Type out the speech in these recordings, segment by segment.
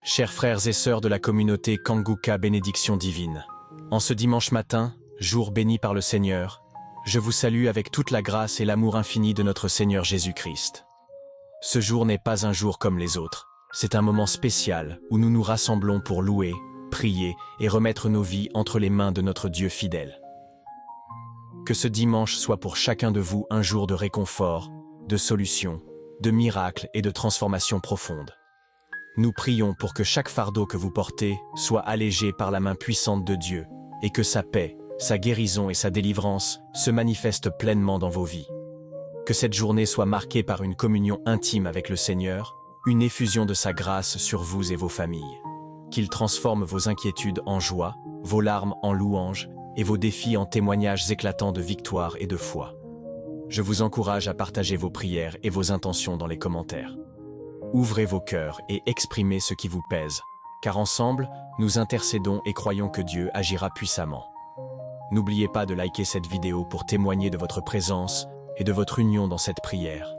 Chers frères et sœurs de la communauté Kanguka Bénédiction Divine, en ce dimanche matin, jour béni par le Seigneur, je vous salue avec toute la grâce et l'amour infini de notre Seigneur Jésus-Christ. Ce jour n'est pas un jour comme les autres, c'est un moment spécial où nous nous rassemblons pour louer, prier et remettre nos vies entre les mains de notre Dieu fidèle. Que ce dimanche soit pour chacun de vous un jour de réconfort, de solution, de miracles et de transformation profonde. Nous prions pour que chaque fardeau que vous portez soit allégé par la main puissante de Dieu et que sa paix, sa guérison et sa délivrance se manifestent pleinement dans vos vies. Que cette journée soit marquée par une communion intime avec le Seigneur, une effusion de sa grâce sur vous et vos familles. Qu'il transforme vos inquiétudes en joie, vos larmes en louanges et vos défis en témoignages éclatants de victoire et de foi. Je vous encourage à partager vos prières et vos intentions dans les commentaires. Ouvrez vos cœurs et exprimez ce qui vous pèse, car ensemble, nous intercédons et croyons que Dieu agira puissamment. N'oubliez pas de liker cette vidéo pour témoigner de votre présence et de votre union dans cette prière.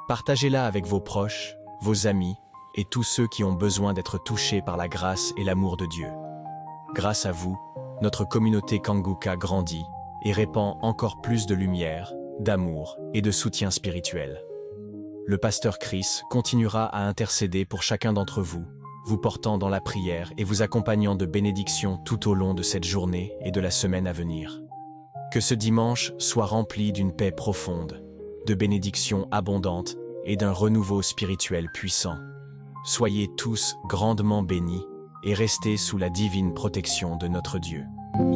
Partagez-la avec vos proches, vos amis et tous ceux qui ont besoin d'être touchés par la grâce et l'amour de Dieu. Grâce à vous, notre communauté Kanguka grandit et répand encore plus de lumière, d'amour et de soutien spirituel. Le pasteur Chris continuera à intercéder pour chacun d'entre vous, vous portant dans la prière et vous accompagnant de bénédictions tout au long de cette journée et de la semaine à venir. Que ce dimanche soit rempli d'une paix profonde, de bénédictions abondantes et d'un renouveau spirituel puissant. Soyez tous grandement bénis et restez sous la divine protection de notre Dieu.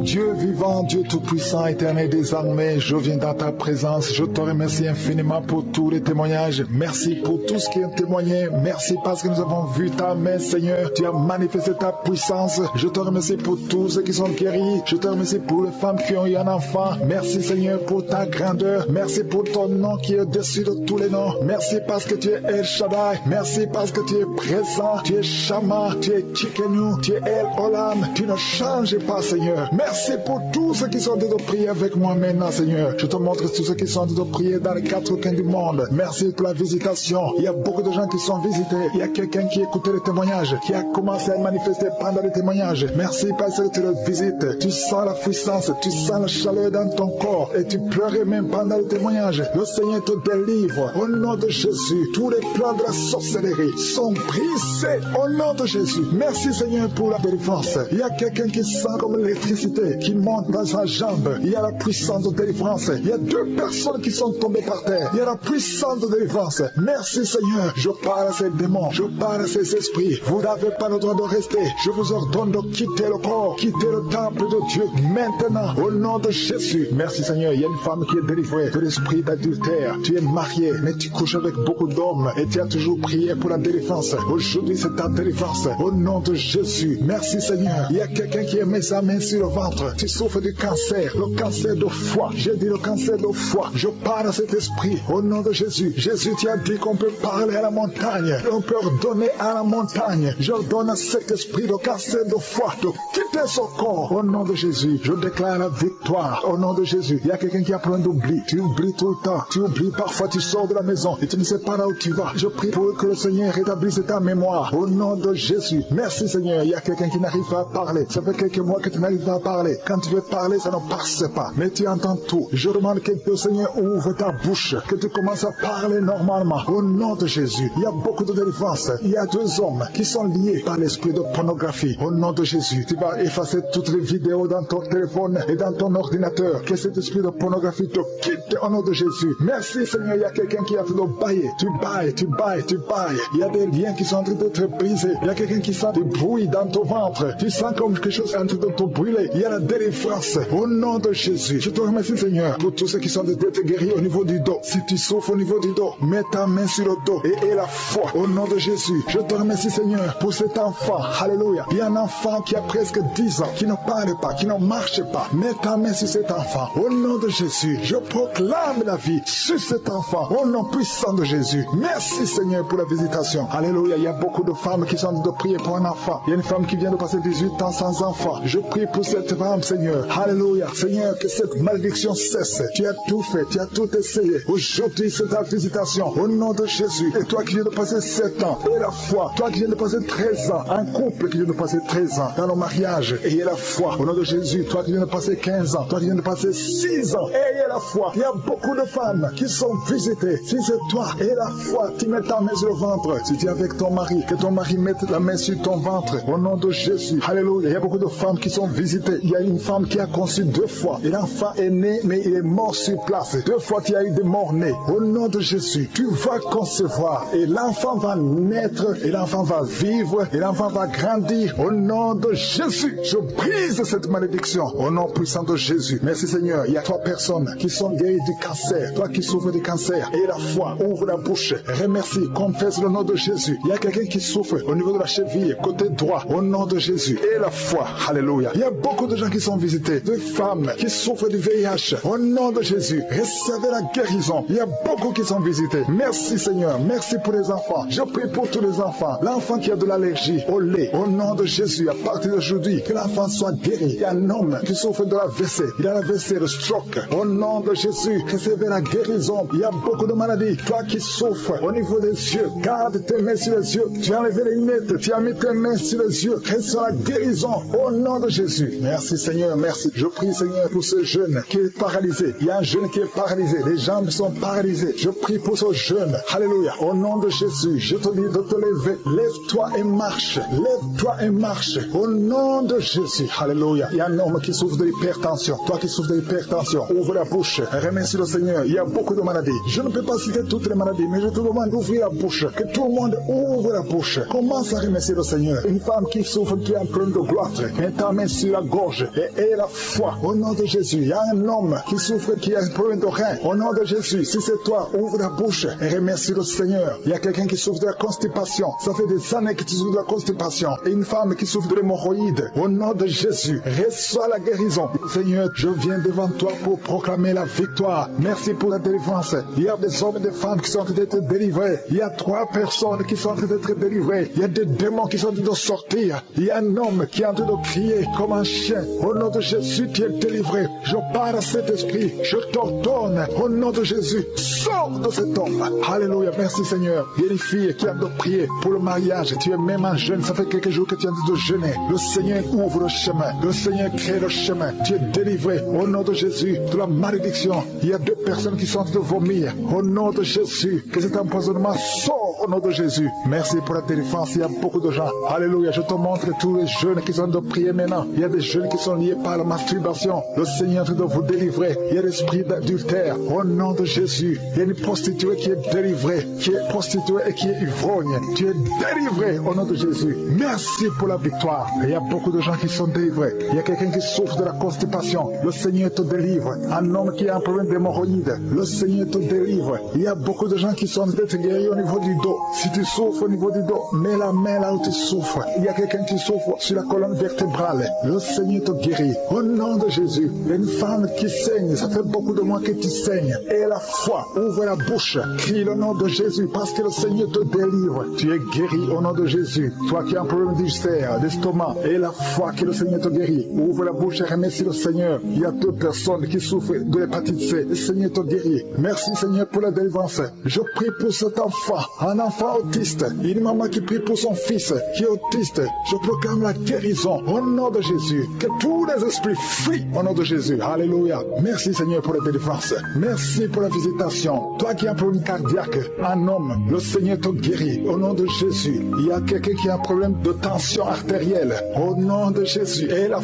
Dieu vivant, Dieu tout-puissant, éternel désormais, je viens dans ta présence, je te remercie infiniment pour tous les témoignages, merci pour tout ce qui est témoigné, merci parce que nous avons vu ta main Seigneur, tu as manifesté ta puissance, je te remercie pour tous ceux qui sont guéris, je te remercie pour les femmes qui ont eu un enfant, merci Seigneur pour ta grandeur, merci pour ton nom qui est au-dessus de tous les noms, merci parce que tu es El Shaddai, merci parce que tu es présent, tu es Shama, tu es Tchikenu, tu es El Olam, tu ne changes pas Seigneur. Merci pour tous ceux qui sont en train de prier avec moi maintenant, Seigneur. Je te montre tous ceux qui sont en train de prier dans les quatre coins du monde. Merci pour la visitation. Il y a beaucoup de gens qui sont visités. Il y a quelqu'un qui écoutait les témoignages, qui a commencé à manifester pendant les témoignages. Merci parce que tu le visites. Tu sens la puissance, tu sens la chaleur dans ton corps et tu pleurais même pendant le témoignage. Le Seigneur te délivre. Au nom de Jésus, tous les plans de la sorcellerie sont brisés. Au nom de Jésus. Merci Seigneur pour la délivrance. Il y a quelqu'un qui sent comme l'électricité qui monte dans sa jambe. Il y a la puissance de délivrance. Il y a deux personnes qui sont tombées par terre. Il y a la puissance de délivrance. Merci Seigneur. Je parle à ces démons. Je parle à ces esprits. Vous n'avez pas le droit de rester. Je vous ordonne de quitter le corps. Quitter le temple de Dieu. Maintenant. Au nom de Jésus. Merci Seigneur. Il y a une femme qui est délivrée de l'esprit d'adultère. Tu es marié, mais tu couches avec beaucoup d'hommes. Et tu as toujours prié pour la délivrance. Aujourd'hui c'est ta délivrance. Au nom de Jésus. Merci Seigneur. Il y a quelqu'un qui met sa main sur le ventre, tu souffres du cancer, le cancer de foie. J'ai dit le cancer de foie. Je parle à cet esprit au nom de Jésus. Jésus, tu as dit qu'on peut parler à la montagne, on peut ordonner à la montagne. J'ordonne à cet esprit de cancer de foie de quitter son corps au nom de Jésus. Je déclare la victoire au nom de Jésus. Il y a quelqu'un qui a plein d'oubli. Tu oublies tout le temps. Tu oublies parfois, tu sors de la maison et tu ne sais pas là où tu vas. Je prie pour que le Seigneur rétablisse ta mémoire au nom de Jésus. Merci Seigneur. Il y a quelqu'un qui n'arrive pas à parler. Ça fait quelques mois que tu n'arrives pas à parler. Quand tu veux parler, ça ne passe pas. Mais tu entends tout. Je demande que le Seigneur ouvre ta bouche, que tu commences à parler normalement. Au nom de Jésus, il y a beaucoup de délivrance. Il y a deux hommes qui sont liés par l'esprit de pornographie. Au nom de Jésus, tu vas effacer toutes les vidéos dans ton téléphone et dans ton ordinateur. Que cet esprit de pornographie te quitte au nom de Jésus. Merci Seigneur, il y a quelqu'un qui a fait de bailler. Tu bailles, tu bailles, tu bailles. Il y a des liens qui sont en train de te briser. Il y a quelqu'un qui sent du bruit dans ton ventre. Tu sens comme quelque chose est en train de te brûler. Il y a la délivrance au nom de Jésus. Je te remercie Seigneur pour tous ceux qui sont d'être guéris au niveau du dos. Si tu souffres au niveau du dos, mets ta main sur le dos et la foi au nom de Jésus. Je te remercie Seigneur pour cet enfant. Alléluia. Il y a un enfant qui a presque 10 ans, qui ne parle pas, qui ne marche pas. Mets ta main sur cet enfant au nom de Jésus. Je proclame la vie sur cet enfant au nom puissant de Jésus. Merci Seigneur pour la visitation. Alléluia. Il y a beaucoup de femmes qui sont en train de prier pour un enfant. Il y a une femme qui vient de passer 18 ans sans enfant. Je prie pour cette cette femme, Seigneur. Alléluia. Seigneur, que cette malédiction cesse. Tu as tout fait, tu as tout essayé. Aujourd'hui, c'est ta visitation. Au nom de Jésus. Et toi qui viens de passer 7 ans, et la foi. Toi qui viens de passer 13 ans. Un couple qui vient de passer 13 ans dans nos mariages. Ayez la foi. Au nom de Jésus. Toi qui viens de passer 15 ans. Toi qui viens de passer 6 ans. Ayez la foi. Il y a beaucoup de femmes qui sont visitées. Si c'est toi, et la foi, tu mets ta main sur le ventre. Si tu es avec ton mari, que ton mari mette la main sur ton ventre. Au nom de Jésus. Alléluia. Il y a beaucoup de femmes qui sont visitées. Il y a une femme qui a conçu 2 fois. Et l'enfant est né, mais il est mort sur place. 2 fois, tu as eu des morts-nés. Au nom de Jésus, tu vas concevoir. Et l'enfant va naître. Et l'enfant va vivre. Et l'enfant va grandir. Au nom de Jésus, je brise cette malédiction. Au nom puissant de Jésus. Merci Seigneur. Il y a 3 personnes qui sont guéries du cancer. Toi qui souffres du cancer. Et la foi, ouvre la bouche. Remercie, confesse le nom de Jésus. Il y a quelqu'un qui souffre au niveau de la cheville, côté droit. Au nom de Jésus. Et la foi. Alléluia. Il y a beaucoup de gens qui sont visités. De femmes qui souffrent du VIH. Au nom de Jésus. Recevez la guérison. Il y a beaucoup qui sont visités. Merci Seigneur. Merci pour les enfants. Je prie pour tous les enfants. L'enfant qui a de l'allergie au lait. Au nom de Jésus. À partir d'aujourd'hui, que l'enfant soit guéri. Il y a un homme qui souffre de la WC. Il a la WC, le stroke. Au nom de Jésus. Recevez la guérison. Il y a beaucoup de maladies. Toi qui souffres au niveau des yeux. Garde tes mains sur les yeux. Tu as enlevé les lunettes. Tu as mis tes mains sur les yeux. Reçois la guérison. Au nom de Jésus. Merci Seigneur. Merci. Je prie Seigneur pour ce jeune qui est paralysé. Il y a un jeune qui est paralysé. Les jambes sont paralysées. Je prie pour ce jeune. Alléluia. Au nom de Jésus. Je te dis de te lever. Lève-toi et marche. Lève-toi et marche. Au nom de Jésus. Alléluia. Il y a un homme qui souffre de l'hypertension. Toi qui souffres de l'hypertension. Ouvre la bouche. Remercie le Seigneur. Il y a beaucoup de maladies. Je ne peux pas citer toutes les maladies, mais je te demande d'ouvrir la bouche. Que tout le monde ouvre la bouche. Commence à remercier le Seigneur. Une femme qui souffre, qui a un problème de gloire. Mets ta main sur la gorge et aie la foi. Au nom de Jésus. Il y a un homme qui souffre, qui a un problème de rein. Au nom de Jésus. Si c'est toi, ouvre la bouche et remercie le Seigneur. Il y a quelqu'un qui souffre de la constipation. Ça fait des années que tu souffres de la constipation. Et une femme qui souffre de l'hémorroïde. Au nom de Jésus. Reçois la guérison. Seigneur, je viens devant toi pour proclamer la victoire. Merci pour la délivrance. Il y a des hommes et des femmes qui sont en train d'être délivrés. Il y a 3 personnes qui sont en train d'être délivrées. Il y a des démons qui sont en train de sortir. Il y a un homme qui est en train de crier comme un chien. Au nom de Jésus, tu es délivré. Je parle à cet esprit. Je t'ordonne. Au nom de Jésus, sors de cet homme. Alléluia. Merci Seigneur. Il y a une fille qui a de prier pour le mariage. Tu es même un jeune. Ça fait quelques jours que tu es en train de jeûner. Le Seigneur ouvre le chemin. Le Seigneur crée le chemin. Tu es délivré. Au nom de Jésus, de la malédiction. Il y a 2 personnes qui sont en train de vomir. Au nom de Jésus, que cet empoisonnement sort au nom de Jésus. Merci pour la délivrance. Il y a beaucoup de gens. Alléluia. Je te montre tous les jeunes qui sont en train de prier maintenant. Il y a des jeunes qui sont liés par la masturbation. Le Seigneur est en train de vous délivrer. Il y a l'esprit d'adultère. Au nom de Jésus, il y a une prostituée qui est délivrée, qui est prostituée et qui est ivrogne. Tu es délivré au nom de Jésus. Merci pour la victoire. Il y a beaucoup de gens qui sont délivrés. Il y a quelqu'un qui souffre de la constipation. Le Seigneur te délivre. Un homme qui a un problème d'hémorroïde. Le Seigneur te délivre. Il y a beaucoup de gens qui sont d'être guéris au niveau du dos. Si tu souffres au niveau du dos, mets la main là où tu souffres. Il y a quelqu'un qui souffre sur la colonne vertébrale. Le Seigneur te guérit. Au nom de Jésus. Il y a une femme qui saigne. Ça fait beaucoup de mois que tu saignes. Et la foi. Ouvre la bouche. Crie le nom de Jésus parce que le Seigneur te délivre. Tu es guéri au nom de Jésus. Toi qui as un problème d'ulcère, d'estomac. Et la foi que le Seigneur te guérit. Ouvre la bouche et remercie le Seigneur. Il y a 2 personnes qui souffrent de l'hépatite C. Le Seigneur te guérit. Merci Seigneur pour la délivrance. Je prie pour cet enfant. Un enfant autiste. Une maman qui prie pour son fils qui est autiste. Je proclame la guérison au nom de Jésus. Que tous les esprits fuient au nom de Jésus. Alléluia. Merci Seigneur pour la délivrance. Merci pour la visitation. Toi qui as un problème cardiaque, un homme, le Seigneur te guérit au nom de Jésus. Il y a quelqu'un qui a un problème de tension artérielle au nom de Jésus. Et la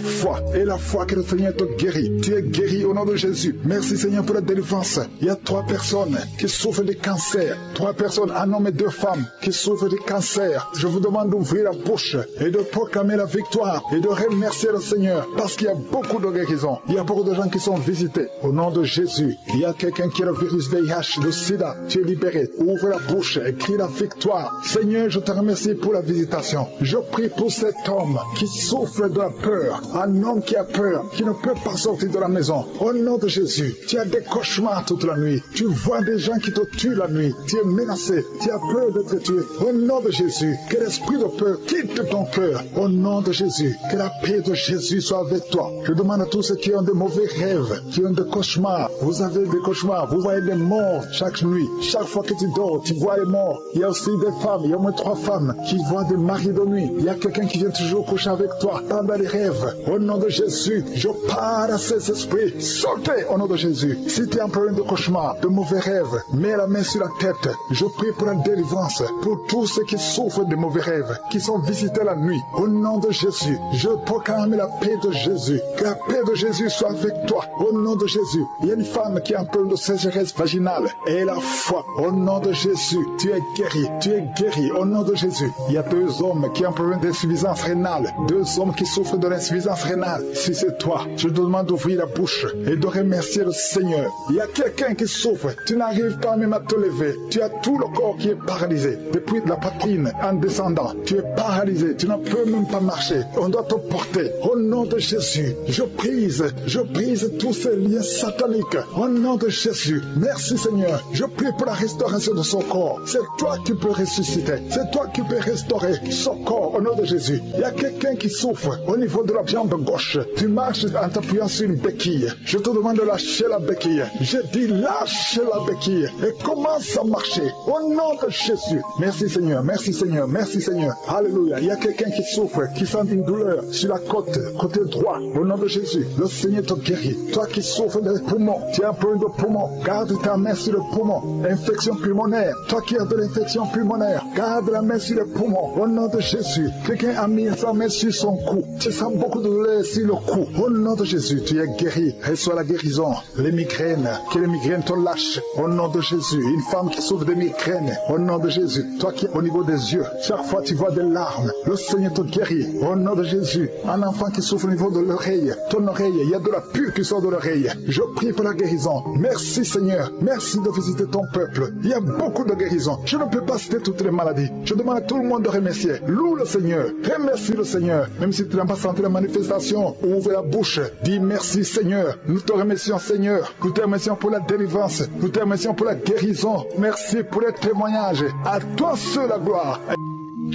foi que le Seigneur te guérit. Tu es guéri au nom de Jésus. Merci Seigneur pour la délivrance. Il y a 3 personnes qui souffrent de cancer. 3 personnes, un homme et 2 femmes qui souffrent de cancer. Je vous demande d'ouvrir la bouche et de proclamer la victoire et de remercier le Seigneur parce qu'il y a beaucoup de guérisons. Il y a beaucoup de gens qui sont visités au nom de Jésus. Il y a quelqu'un qui a le virus VIH, le sida. Tu es libéré. Ouvre la bouche et crie la victoire. Seigneur, je te remercie pour la visitation. Je prie pour cet homme qui souffre de la peur. Un homme qui a peur, qui ne peut pas sortir de la maison. Au nom de Jésus, tu as des cauchemars toute la nuit. Tu vois des gens qui te tuent la nuit. Tu es menacé. Tu as peur d'être tué. Au nom de Jésus, que l'esprit de peur quitte ton cœur. Au nom de Jésus, que la paix de Jésus Jésus soit avec toi. Je demande à tous ceux qui ont de mauvais rêves, qui ont des cauchemars. Vous avez des cauchemars, vous voyez des morts chaque nuit. Chaque fois que tu dors, tu vois les morts. Il y a aussi des femmes, il y a au moins 3 femmes qui voient des maris de nuit. Il y a quelqu'un qui vient toujours coucher avec toi pendant les rêves. Au nom de Jésus, je parle à ces esprits. Sortez au nom de Jésus. Si tu es en problème de cauchemar, de mauvais rêves, mets la main sur la tête. Je prie pour la délivrance, pour tous ceux qui souffrent de mauvais rêves, qui sont visités la nuit. Au nom de Jésus, je proclame la paix de Jésus. Que la paix de Jésus soit avec toi. Au nom de Jésus, il y a une femme qui a un problème de sécheresse vaginale. Et la foi, au nom de Jésus, tu es guéri. Tu es guéri au nom de Jésus. Il y a 2 hommes qui ont un problème d'insuffisance rénale. 2 hommes qui souffrent de l'insuffisance rénale. Si c'est toi, je te demande d'ouvrir la bouche et de remercier le Seigneur. Il y a quelqu'un qui souffre. Tu n'arrives pas même à te lever. Tu as tout le corps qui est paralysé. Depuis la poitrine en descendant, tu es paralysé. Tu ne peux même pas marcher. On doit te porter. Au nom de Jésus, je brise tous ces liens sataniques. Au nom de Jésus, merci Seigneur. Je prie pour la restauration de son corps. C'est toi qui peux ressusciter. C'est toi qui peux restaurer son corps au nom de Jésus. Il y a quelqu'un qui souffre au niveau de la jambe gauche. Tu marches en t'appuyant sur une béquille. Je te demande de lâcher la béquille. Je dis lâche la béquille et commence à marcher au nom de Jésus. Merci Seigneur, merci Seigneur, merci Seigneur. Alléluia. Il y a quelqu'un qui souffre, qui sent une douleur sur la côté droit. Au nom de Jésus, le Seigneur te guérit. Toi qui souffres des poumons, tu as un problème de poumon, garde ta main sur le poumon. Infection pulmonaire, toi qui as de l'infection pulmonaire, garde la main sur le poumon. Au nom de Jésus, quelqu'un a mis sa main sur son cou. Tu sens beaucoup de douleur sur le cou. Au nom de Jésus, tu es guéri. Reçois la guérison. Les migraines, que les migraines te lâchent. Au nom de Jésus, une femme qui souffre de migraines. Au nom de Jésus, toi qui es au niveau des yeux, chaque fois tu vois des larmes. Le Seigneur te guérit. Au nom de Jésus, un enfant qui souffre au niveau de l'oreille, ton oreille, il y a de la pure qui sort de l'oreille. Je prie pour la guérison. Merci Seigneur. Merci de visiter ton peuple. Il y a beaucoup de guérisons. Je ne peux pas citer toutes les maladies. Je demande à tout le monde de remercier. Loue le Seigneur. Remercie le Seigneur. Même si tu n'as pas senti la manifestation, ouvre la bouche. Dis merci Seigneur. Nous te remercions Seigneur. Nous te remercions pour la délivrance. Nous te remercions pour la guérison. Merci pour les témoignages. À toi seul la gloire.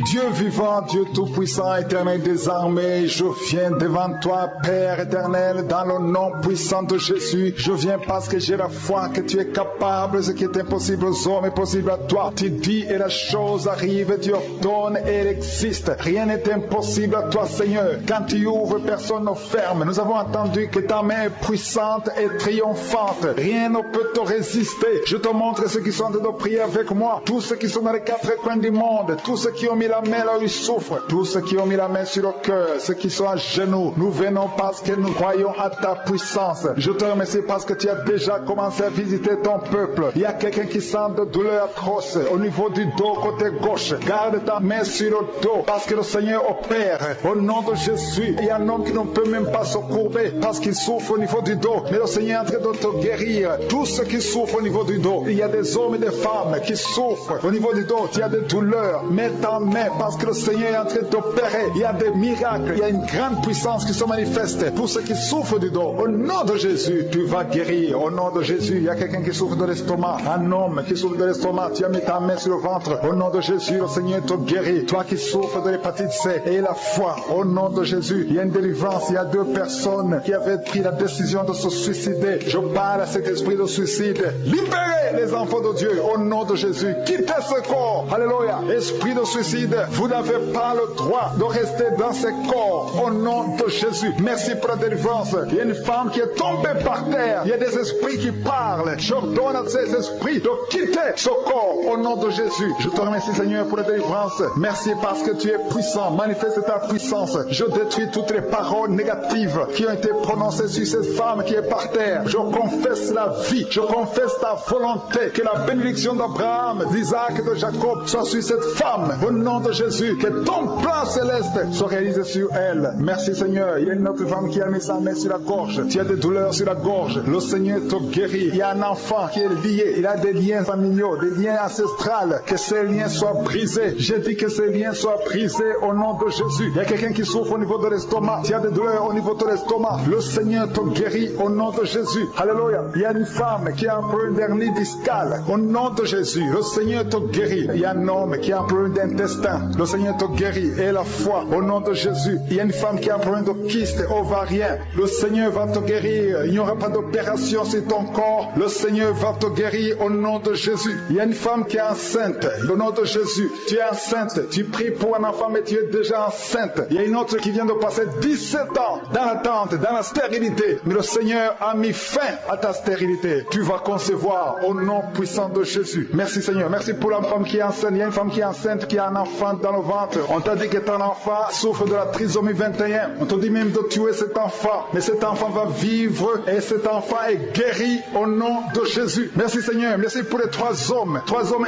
Dieu vivant, Dieu tout-puissant, éternel des armées, je viens devant toi, Père éternel, dans le nom puissant de Jésus. Je viens parce que j'ai la foi que tu es capable, ce qui est impossible aux hommes est possible à toi. Tu dis et la chose arrive, tu ordonnes et elle existe. Rien n'est impossible à toi, Seigneur. Quand tu ouvres, personne ne ferme. Nous avons entendu que ta main est puissante et triomphante. Rien ne peut te résister. Je te montre ceux qui sont en train de prier avec moi, tous ceux qui sont dans les 4 coins du monde, tous ceux qui ont mis la main là où ils souffrent, tous ceux qui ont mis la main sur le cœur, ceux qui sont à genoux. Nous venons parce que nous croyons à ta puissance. Je te remercie parce que tu as déjà commencé à visiter ton peuple. Il y a quelqu'un qui sent de douleur atroce au niveau du dos côté gauche. Garde ta main sur le dos parce que le Seigneur opère. Au nom de Jésus, il y a un homme qui ne peut même pas se courber parce qu'il souffre au niveau du dos. Mais le Seigneur est en train de te guérir. Tous ceux qui souffrent au niveau du dos, il y a des hommes et des femmes qui souffrent au niveau du dos. Il y a des douleurs. Mets ta main parce que le Seigneur est en train d'opérer. Il y a des miracles, il y a une grande puissance qui se manifeste pour ceux qui souffrent du dos. Au nom de Jésus, tu vas guérir. Au nom de Jésus, il y a quelqu'un qui souffre de l'estomac. Un homme qui souffre de l'estomac, tu as mis ta main sur le ventre. Au nom de Jésus, le Seigneur te guérit. Toi qui souffres de l'hépatite C et la foi, au nom de Jésus, il y a une délivrance. Il y a 2 personnes qui avaient pris la décision de se suicider. Je parle à cet esprit de suicide. Libérez les enfants de Dieu au nom de Jésus. Quittez ce corps. Alléluia. Esprit de suicide, vous n'avez pas le droit de rester dans ce corps au nom de Jésus. Merci pour la délivrance. Il y a une femme qui est tombée par terre. Il y a des esprits qui parlent. J'ordonne à ces esprits de quitter ce corps au nom de Jésus. Je te remercie Seigneur pour la délivrance. Merci parce que tu es puissant. Manifeste ta puissance. Je détruis toutes les paroles négatives qui ont été prononcées sur cette femme qui est par terre. Je confesse la vie. Je confesse ta volonté. Que la bénédiction d'Abraham, d'Isaac et de Jacob soit sur cette femme. Au nom de Jésus, que ton plan céleste soit réalisé sur elle. Merci Seigneur. Il y a une autre femme qui a mis sa main sur la gorge. Tu as des douleurs sur la gorge. Le Seigneur te guérit. Il y a un enfant qui est lié. Il a des liens familiaux, des liens ancestrales. Que ces liens soient brisés. J'ai dit que ces liens soient brisés au nom de Jésus. Il y a quelqu'un qui souffre au niveau de l'estomac. Tu as des douleurs au niveau de l'estomac. Le Seigneur te guérit au nom de Jésus. Alléluia. Il y a une femme qui a un problème d'hernie discale. Au nom de Jésus, le Seigneur te guérit. Il y a un homme qui a un problème d'intestin. l'intestin, le Seigneur te guérit. Et la foi, au nom de Jésus. Il y a une femme qui a un problème de kyste ovarien. Le Seigneur va te guérir. Il n'y aura pas d'opération sur ton corps. Le Seigneur va te guérir au nom de Jésus. Il y a une femme qui est enceinte. Au nom de Jésus, tu es enceinte. Tu pries pour un enfant, mais tu es déjà enceinte. Il y a une autre qui vient de passer 17 ans dans l'attente, dans la stérilité. Mais le Seigneur a mis fin à ta stérilité. Tu vas concevoir au nom puissant de Jésus. Merci Seigneur. Merci pour la femme qui est enceinte. Il y a une femme qui est enceinte, qui a un enfant dans le ventre. On t'a dit que ton enfant souffre de la trisomie 21. On t'a dit même de tuer cet enfant. Mais cet enfant va vivre et cet enfant est guéri au nom de Jésus. Merci Seigneur. Merci pour les 3 hommes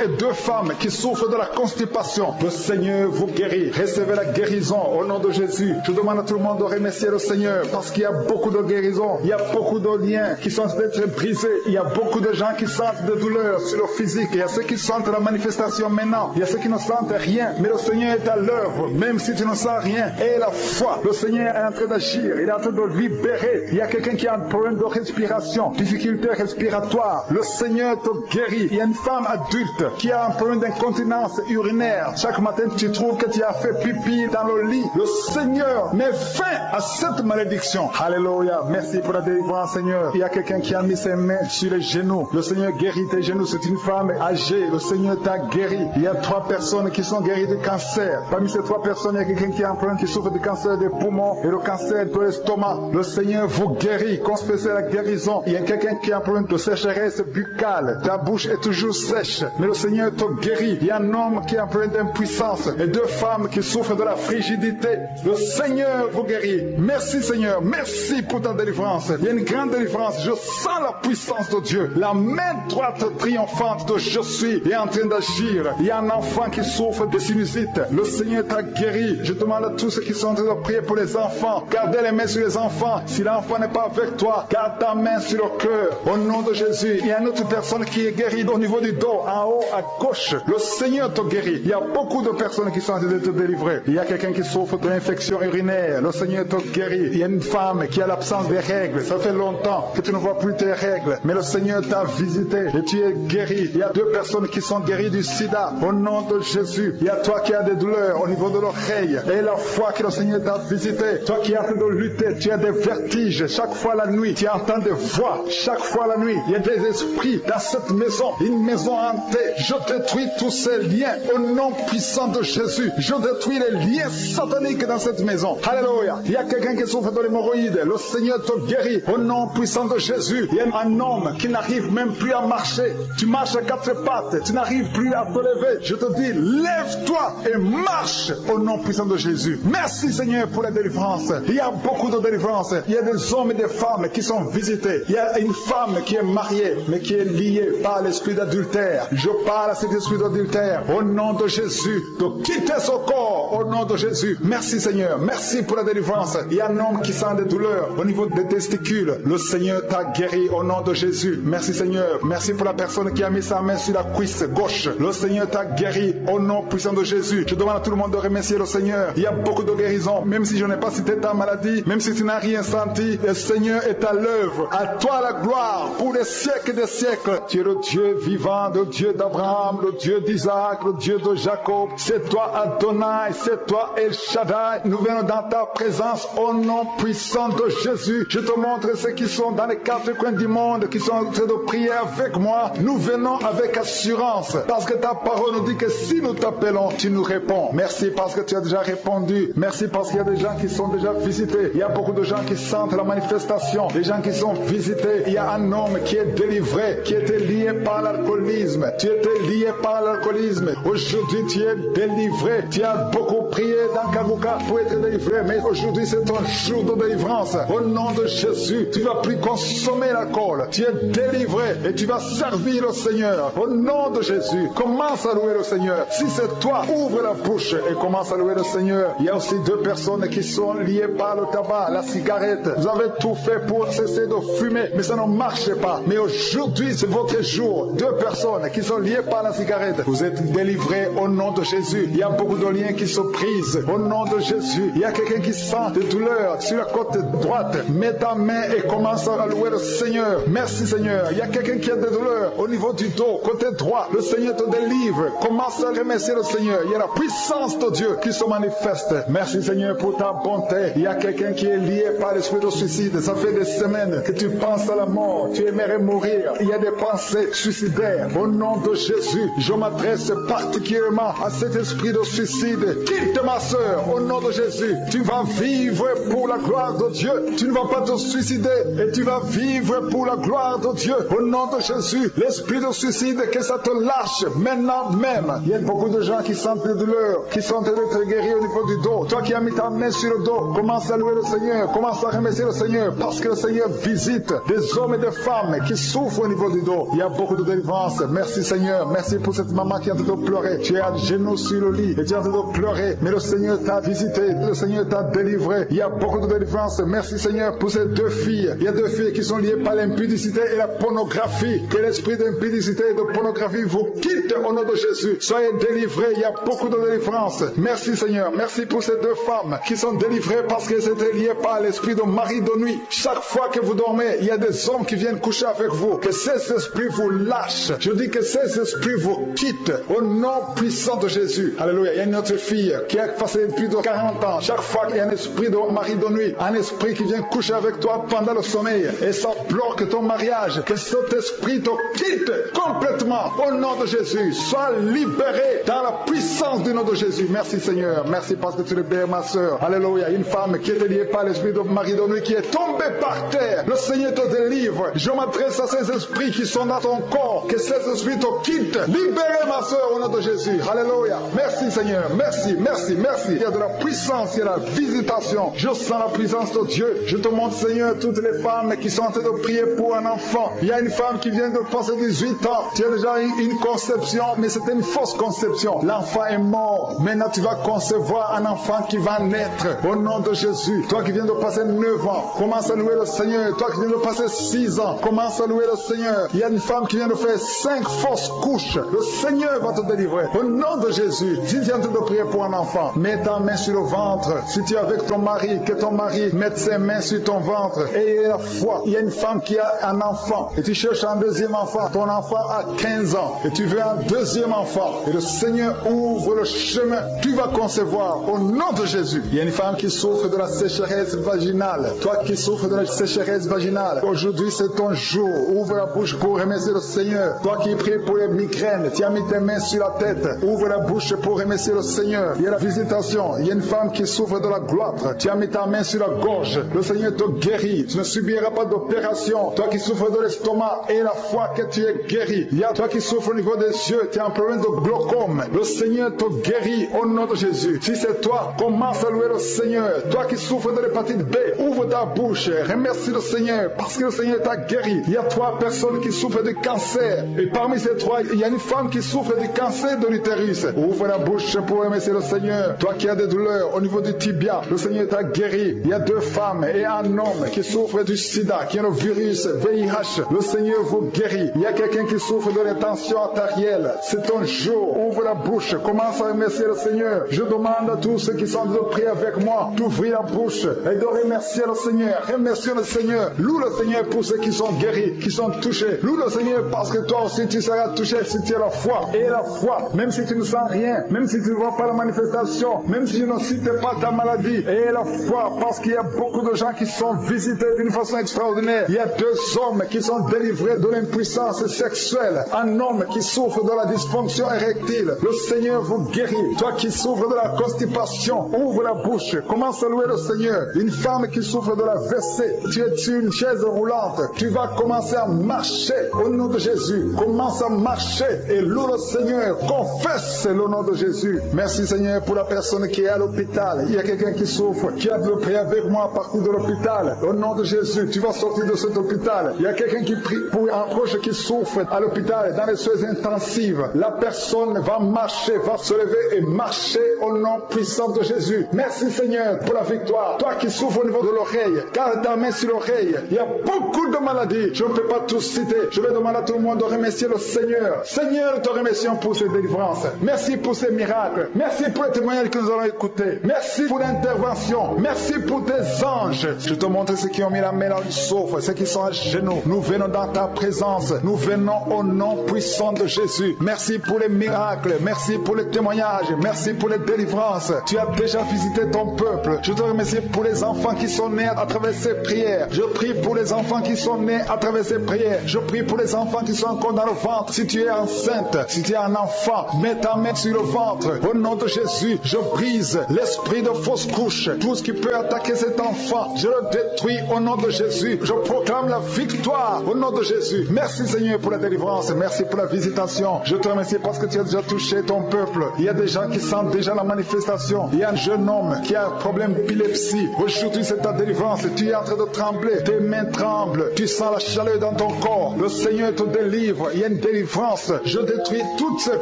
et 2 femmes qui souffrent de la constipation. Le Seigneur vous guérit. Recevez la guérison au nom de Jésus. Je demande à tout le monde de remercier le Seigneur parce qu'il y a beaucoup de guérisons. Il y a beaucoup de liens qui sont d'être brisés. Il y a beaucoup de gens qui sentent des douleurs sur le physique. Il y a ceux qui sentent la manifestation maintenant. Il y a ceux qui ne sentent rien. Mais le Seigneur est à l'œuvre. Même si tu ne sens rien. Et la foi. Le Seigneur est en train d'agir. Il est en train de libérer. Il y a quelqu'un qui a un problème de respiration. Difficulté respiratoire. Le Seigneur te guérit. Il y a une femme adulte qui a un problème d'incontinence urinaire. Chaque matin, tu trouves que tu as fait pipi dans le lit. Le Seigneur met fin à cette malédiction. Alléluia. Merci pour la délivrance, Seigneur. Il y a quelqu'un qui a mis ses mains sur les genoux. Le Seigneur guérit tes genoux. C'est une femme âgée. Le Seigneur t'a guéri. Il y a 3 personnes qui sont guéries de cancer. Parmi ces 3 personnes, il y a quelqu'un qui a un problème qui souffre du cancer des poumons et le cancer de l'estomac. Le Seigneur vous guérit. Confessez la guérison. Il y a quelqu'un qui a un problème de sécheresse buccale. Ta bouche est toujours sèche. Mais le Seigneur te guérit. Il y a un homme qui a un problème d'impuissance et 2 femmes qui souffrent de la frigidité. Le Seigneur vous guérit. Merci Seigneur. Merci pour ta délivrance. Il y a une grande délivrance. Je sens la puissance de Dieu. La main droite triomphante de je suis est en train d'agir. Il y a un enfant qui souffre de sinusite. Le Seigneur t'a guéri. Je demande à tous ceux qui sont en train de prier pour les enfants. Gardez les mains sur les enfants. Si l'enfant n'est pas avec toi, garde ta main sur le cœur. Au nom de Jésus. Il y a une autre personne qui est guérie au niveau du dos, en haut à gauche. Le Seigneur te guérit. Il y a beaucoup de personnes qui sont en train de te délivrer. Il y a quelqu'un qui souffre de l'infection urinaire. Le Seigneur te guérit. Il y a une femme qui a l'absence des règles. Ça fait longtemps que tu ne vois plus tes règles. Mais le Seigneur t'a visité et tu es guéri. Il y a 2 personnes qui sont guéries du sida. Au nom de Jésus. Il y a toi qui as des douleurs au niveau de l'oreille. Et la foi que le Seigneur t'a visité. Toi qui as de lutter. Tu as des vertiges. Chaque fois la nuit. Tu entends des voix. Chaque fois la nuit. Il y a des esprits dans cette maison. Une maison hantée. Je détruis tous ces liens. Au nom puissant de Jésus. Je détruis les liens sataniques dans cette maison. Alléluia. Il y a quelqu'un qui souffre de l'hémorroïde. Le Seigneur te guérit. Au nom puissant de Jésus. Il y a un homme qui n'arrive même plus à marcher. Tu marches à 4 pattes. Tu n'arrives plus à te lever. Je te dis, lève-toi et marche au nom puissant de Jésus. Merci Seigneur pour la délivrance. Il y a beaucoup de délivrance. Il y a des hommes et des femmes qui sont visités. Il y a une femme qui est mariée, mais qui est liée par l'esprit d'adultère. Je parle à cet esprit d'adultère au nom de Jésus, de quitter son corps au nom de Jésus. Merci Seigneur. Merci pour la délivrance. Il y a un homme qui sent des douleurs au niveau des testicules. Le Seigneur t'a guéri au nom de Jésus. Merci Seigneur. Merci pour la personne qui a mis sa main sur la cuisse gauche. Le Seigneur t'a guéri au nom puissant de Jésus. Je demande à tout le monde de remercier le Seigneur. Il y a beaucoup de guérisons. Même si je n'ai pas cité ta maladie, même si tu n'as rien senti, le Seigneur est à l'œuvre. À toi la gloire pour les siècles des siècles. Tu es le Dieu vivant, le Dieu d'Abraham, le Dieu d'Isaac, le Dieu de Jacob. C'est toi Adonai, c'est toi El Shaddai. Nous venons dans ta présence au nom puissant de Jésus. Je te montre ceux qui sont dans les 4 coins du monde, qui sont en train de prier avec moi. Nous venons avec assurance parce que ta parole nous dit que si nous t'appelons, tu nous réponds. Merci parce que tu as déjà répondu. Merci parce qu'il y a des gens qui sont déjà visités. Il y a beaucoup de gens qui sentent la manifestation. Des gens qui sont visités. Il y a un homme qui est délivré, qui était lié par l'alcoolisme. Tu étais lié par l'alcoolisme. Aujourd'hui, tu es délivré. Tu as beaucoup prié dans Kanguka pour être délivré. Mais aujourd'hui, c'est ton jour de délivrance. Au nom de Jésus, tu ne vas plus consommer l'alcool. Tu es délivré et tu vas servir le Seigneur. Au nom de Jésus, commence à louer le Seigneur. Si c'est toi, ouvre la bouche et commence à louer le Seigneur. Il y a aussi 2 personnes qui sont liées par le tabac, la cigarette. Vous avez tout fait pour cesser de fumer, mais ça ne marche pas. Mais aujourd'hui, c'est votre jour. 2 personnes qui sont liées par la cigarette. Vous êtes délivrés au nom de Jésus. Il y a beaucoup de liens qui se brisent au nom de Jésus. Il y a quelqu'un qui sent des douleurs sur la côte droite. Mets ta main et commence à louer le Seigneur. Merci Seigneur. Il y a quelqu'un qui a des douleurs au niveau du dos, côté droit. Le Seigneur te délivre. Commence à remercier le Seigneur, il y a la puissance de Dieu qui se manifeste. Merci Seigneur pour ta bonté. Il y a quelqu'un qui est lié par l'esprit de suicide. Ça fait des semaines que tu penses à la mort. Tu aimerais mourir. Il y a des pensées suicidaires. Au nom de Jésus, je m'adresse particulièrement à cet esprit de suicide. Quitte ma soeur, au nom de Jésus. Tu vas vivre pour la gloire de Dieu. Tu ne vas pas te suicider et tu vas vivre pour la gloire de Dieu. Au nom de Jésus, l'esprit de suicide, que ça te lâche maintenant même. Il y a beaucoup de gens qui sentent des douleurs, qui sont d'être guéris au niveau du dos. Toi qui as mis ta main sur le dos, commence à louer le Seigneur, commence à remercier le Seigneur, parce que le Seigneur visite des hommes et des femmes qui souffrent au niveau du dos. Il y a beaucoup de délivrance. Merci Seigneur, merci pour cette maman qui est en train de pleurer. Tu es à genoux sur le lit et tu es en train de pleurer, mais le Seigneur t'a visité, le Seigneur t'a délivré. Il y a beaucoup de délivrance. Merci Seigneur pour ces deux filles. Il y a deux filles qui sont liées par l'impudicité et la pornographie. Que l'esprit d'impudicité et de pornographie vous quitte au nom de Jésus. Soyez délivrés. Il y a beaucoup de délivrance. Merci Seigneur. Merci pour ces deux femmes qui sont délivrées parce qu'elles étaient liées par l'esprit de mari de nuit. Chaque fois que vous dormez, il y a des hommes qui viennent coucher avec vous. Que ces esprits vous lâchent. Je dis que ces esprits vous quittent au nom puissant de Jésus. Alléluia. Il y a une autre fille qui a passé plus de 40 ans. Chaque fois qu'il y a un esprit de mari de nuit, un esprit qui vient coucher avec toi pendant le sommeil et ça bloque ton mariage, que cet esprit te quitte complètement au nom de Jésus. Sois libéré dans la puissance du nom de Jésus. Merci Seigneur. Merci parce que tu libères ma soeur. Alléluia. Une femme qui était liée par l'esprit de mari de nuit qui est tombée par terre. Le Seigneur te délivre. Je m'adresse à ces esprits qui sont dans ton corps. Que ces esprits te quittent. Libérez ma soeur au nom de Jésus. Alléluia. Merci Seigneur. Merci, merci, merci. Il y a de la puissance, il y a de la visitation. Je sens la puissance de Dieu. Je te montre Seigneur toutes les femmes qui sont en train de prier pour un enfant. Il y a une femme qui vient de passer 18 ans. Tu as déjà eu une conception, mais c'était une fausse conception. L'enfant est mort. Maintenant tu vas concevoir un enfant qui va naître au nom de Jésus. Toi qui viens de passer 9 ans, commence à louer le Seigneur. Toi qui viens de passer 6 ans, commence à louer le Seigneur. Il y a une femme qui vient de faire 5 fausses couches. Le Seigneur va te délivrer au nom de Jésus. Si tu es en train de prier pour un enfant, mets ta main sur le ventre. Si tu es avec ton mari, que ton mari mette ses mains sur ton ventre. Et la foi. Il y a une femme qui a un enfant et tu cherches un deuxième enfant. Ton enfant a 15 ans et tu veux un deuxième enfant. Et le Seigneur ouvre le chemin. Tu vas concevoir au nom de Jésus. Il y a une femme qui souffre de la sécheresse vaginale. Toi qui souffres de la sécheresse vaginale, aujourd'hui c'est ton jour. Ouvre la bouche pour remercier le Seigneur. Toi qui pries pour les migraines, tu as mis tes mains sur la tête. Ouvre la bouche pour remercier le Seigneur. Il y a la visitation. Il y a une femme qui souffre de la gloître. Tu as mis ta main sur la gorge. Le Seigneur te guérit. Tu ne subiras pas d'opération. Toi qui souffres de l'estomac et la foi que tu es guéri. Il y a toi qui souffres au niveau des yeux. Tu as un problème de glaucome. Le Seigneur te guérit au nom de Jésus. Si c'est toi, commence à louer le Seigneur. Toi qui souffres de l'hépatite B, ouvre ta bouche. Remercie le Seigneur parce que le Seigneur t'a guéri. Il y a 3 personnes qui souffrent de cancer. Et parmi ces 3, il y a une femme qui souffre du cancer de l'utérus. Ouvre la bouche pour remercier le Seigneur. Toi qui as des douleurs au niveau du tibia, le Seigneur t'a guéri. Il y a 2 femmes et un homme qui souffrent du sida, qui a le virus VIH. Le Seigneur vous guérit. Il y a quelqu'un qui souffre de l'intention artérielle. C'est ton jour. Ouvre la bouche. Commence à remercier le Seigneur. Je demande à tous ceux qui sont de prier avec moi d'ouvrir la bouche et de remercier le Seigneur. Remercie le Seigneur. Loue le Seigneur pour ceux qui sont guéris, qui sont touchés. Loue le Seigneur parce que toi aussi tu seras touché si tu as la foi. Et la foi, même si tu ne sens rien, même si tu ne vois pas la manifestation, même si tu ne cites pas ta maladie. Et la foi, parce qu'il y a beaucoup de gens qui sont visités d'une façon extraordinaire. Il y a 2 hommes qui sont délivrés de l'impuissance sexuelle. Un homme qui souffre de la dysfonction érectile. Le Seigneur vous guérit. Toi qui souffres de la constipation, ouvre la bouche. Commence à louer le Seigneur. Une femme qui souffre de la WC, tu es sur une chaise roulante. Tu vas commencer à marcher au nom de Jésus. Commence à marcher et loue le Seigneur. Confesse le nom de Jésus. Merci Seigneur pour la personne qui est à l'hôpital. Il y a quelqu'un qui souffre, qui a de prier avec moi à partir de l'hôpital. Au nom de Jésus, tu vas sortir de cet hôpital. Il y a quelqu'un qui prie pour un proche qui souffre à l'hôpital, dans les soins intensives. La personne va marcher, va se lever et marcher au nom puissant de Jésus. Merci Seigneur pour la victoire. Toi qui souffres au niveau de l'oreille, garde ta main sur l'oreille. Il y a beaucoup de maladies. Je ne peux pas tous citer. Je vais demander à tout le monde de remercier le Seigneur. Seigneur, nous te remercions pour ces délivrances. Merci pour ces miracles. Merci pour les témoignages que nous allons écouter. Merci pour l'intervention. Merci pour tes anges. Je te montre ceux qui ont mis la main dans le souffle, ceux qui sont à genoux. Nous venons dans ta présence. Nous venons au nom puissant de Jésus. Merci pour les miracles. Merci Merci pour les témoignages. Merci pour les délivrances. Tu as déjà visité ton peuple. Je te remercie pour les enfants qui sont nés à travers ces prières. Je prie pour les enfants qui sont nés à travers ces prières. Je prie pour les enfants qui sont encore dans le ventre. Si tu es enceinte, si tu es un enfant, mets ta main sur le ventre. Au nom de Jésus, je brise l'esprit de fausse couche. Tout ce qui peut attaquer cet enfant, je le détruis au nom de Jésus. Je proclame la victoire au nom de Jésus. Merci Seigneur pour la délivrance. Merci pour la visitation. Je te remercie parce que tu as déjà touché ton peuple. Il y a des gens qui sentent déjà la manifestation. Il y a un jeune homme qui a un problème d'épilepsie. Aujourd'hui, c'est ta délivrance. Tu es en train de trembler. Tes mains tremblent. Tu sens la chaleur dans ton corps. Le Seigneur te délivre. Il y a une délivrance. Je détruis toutes ces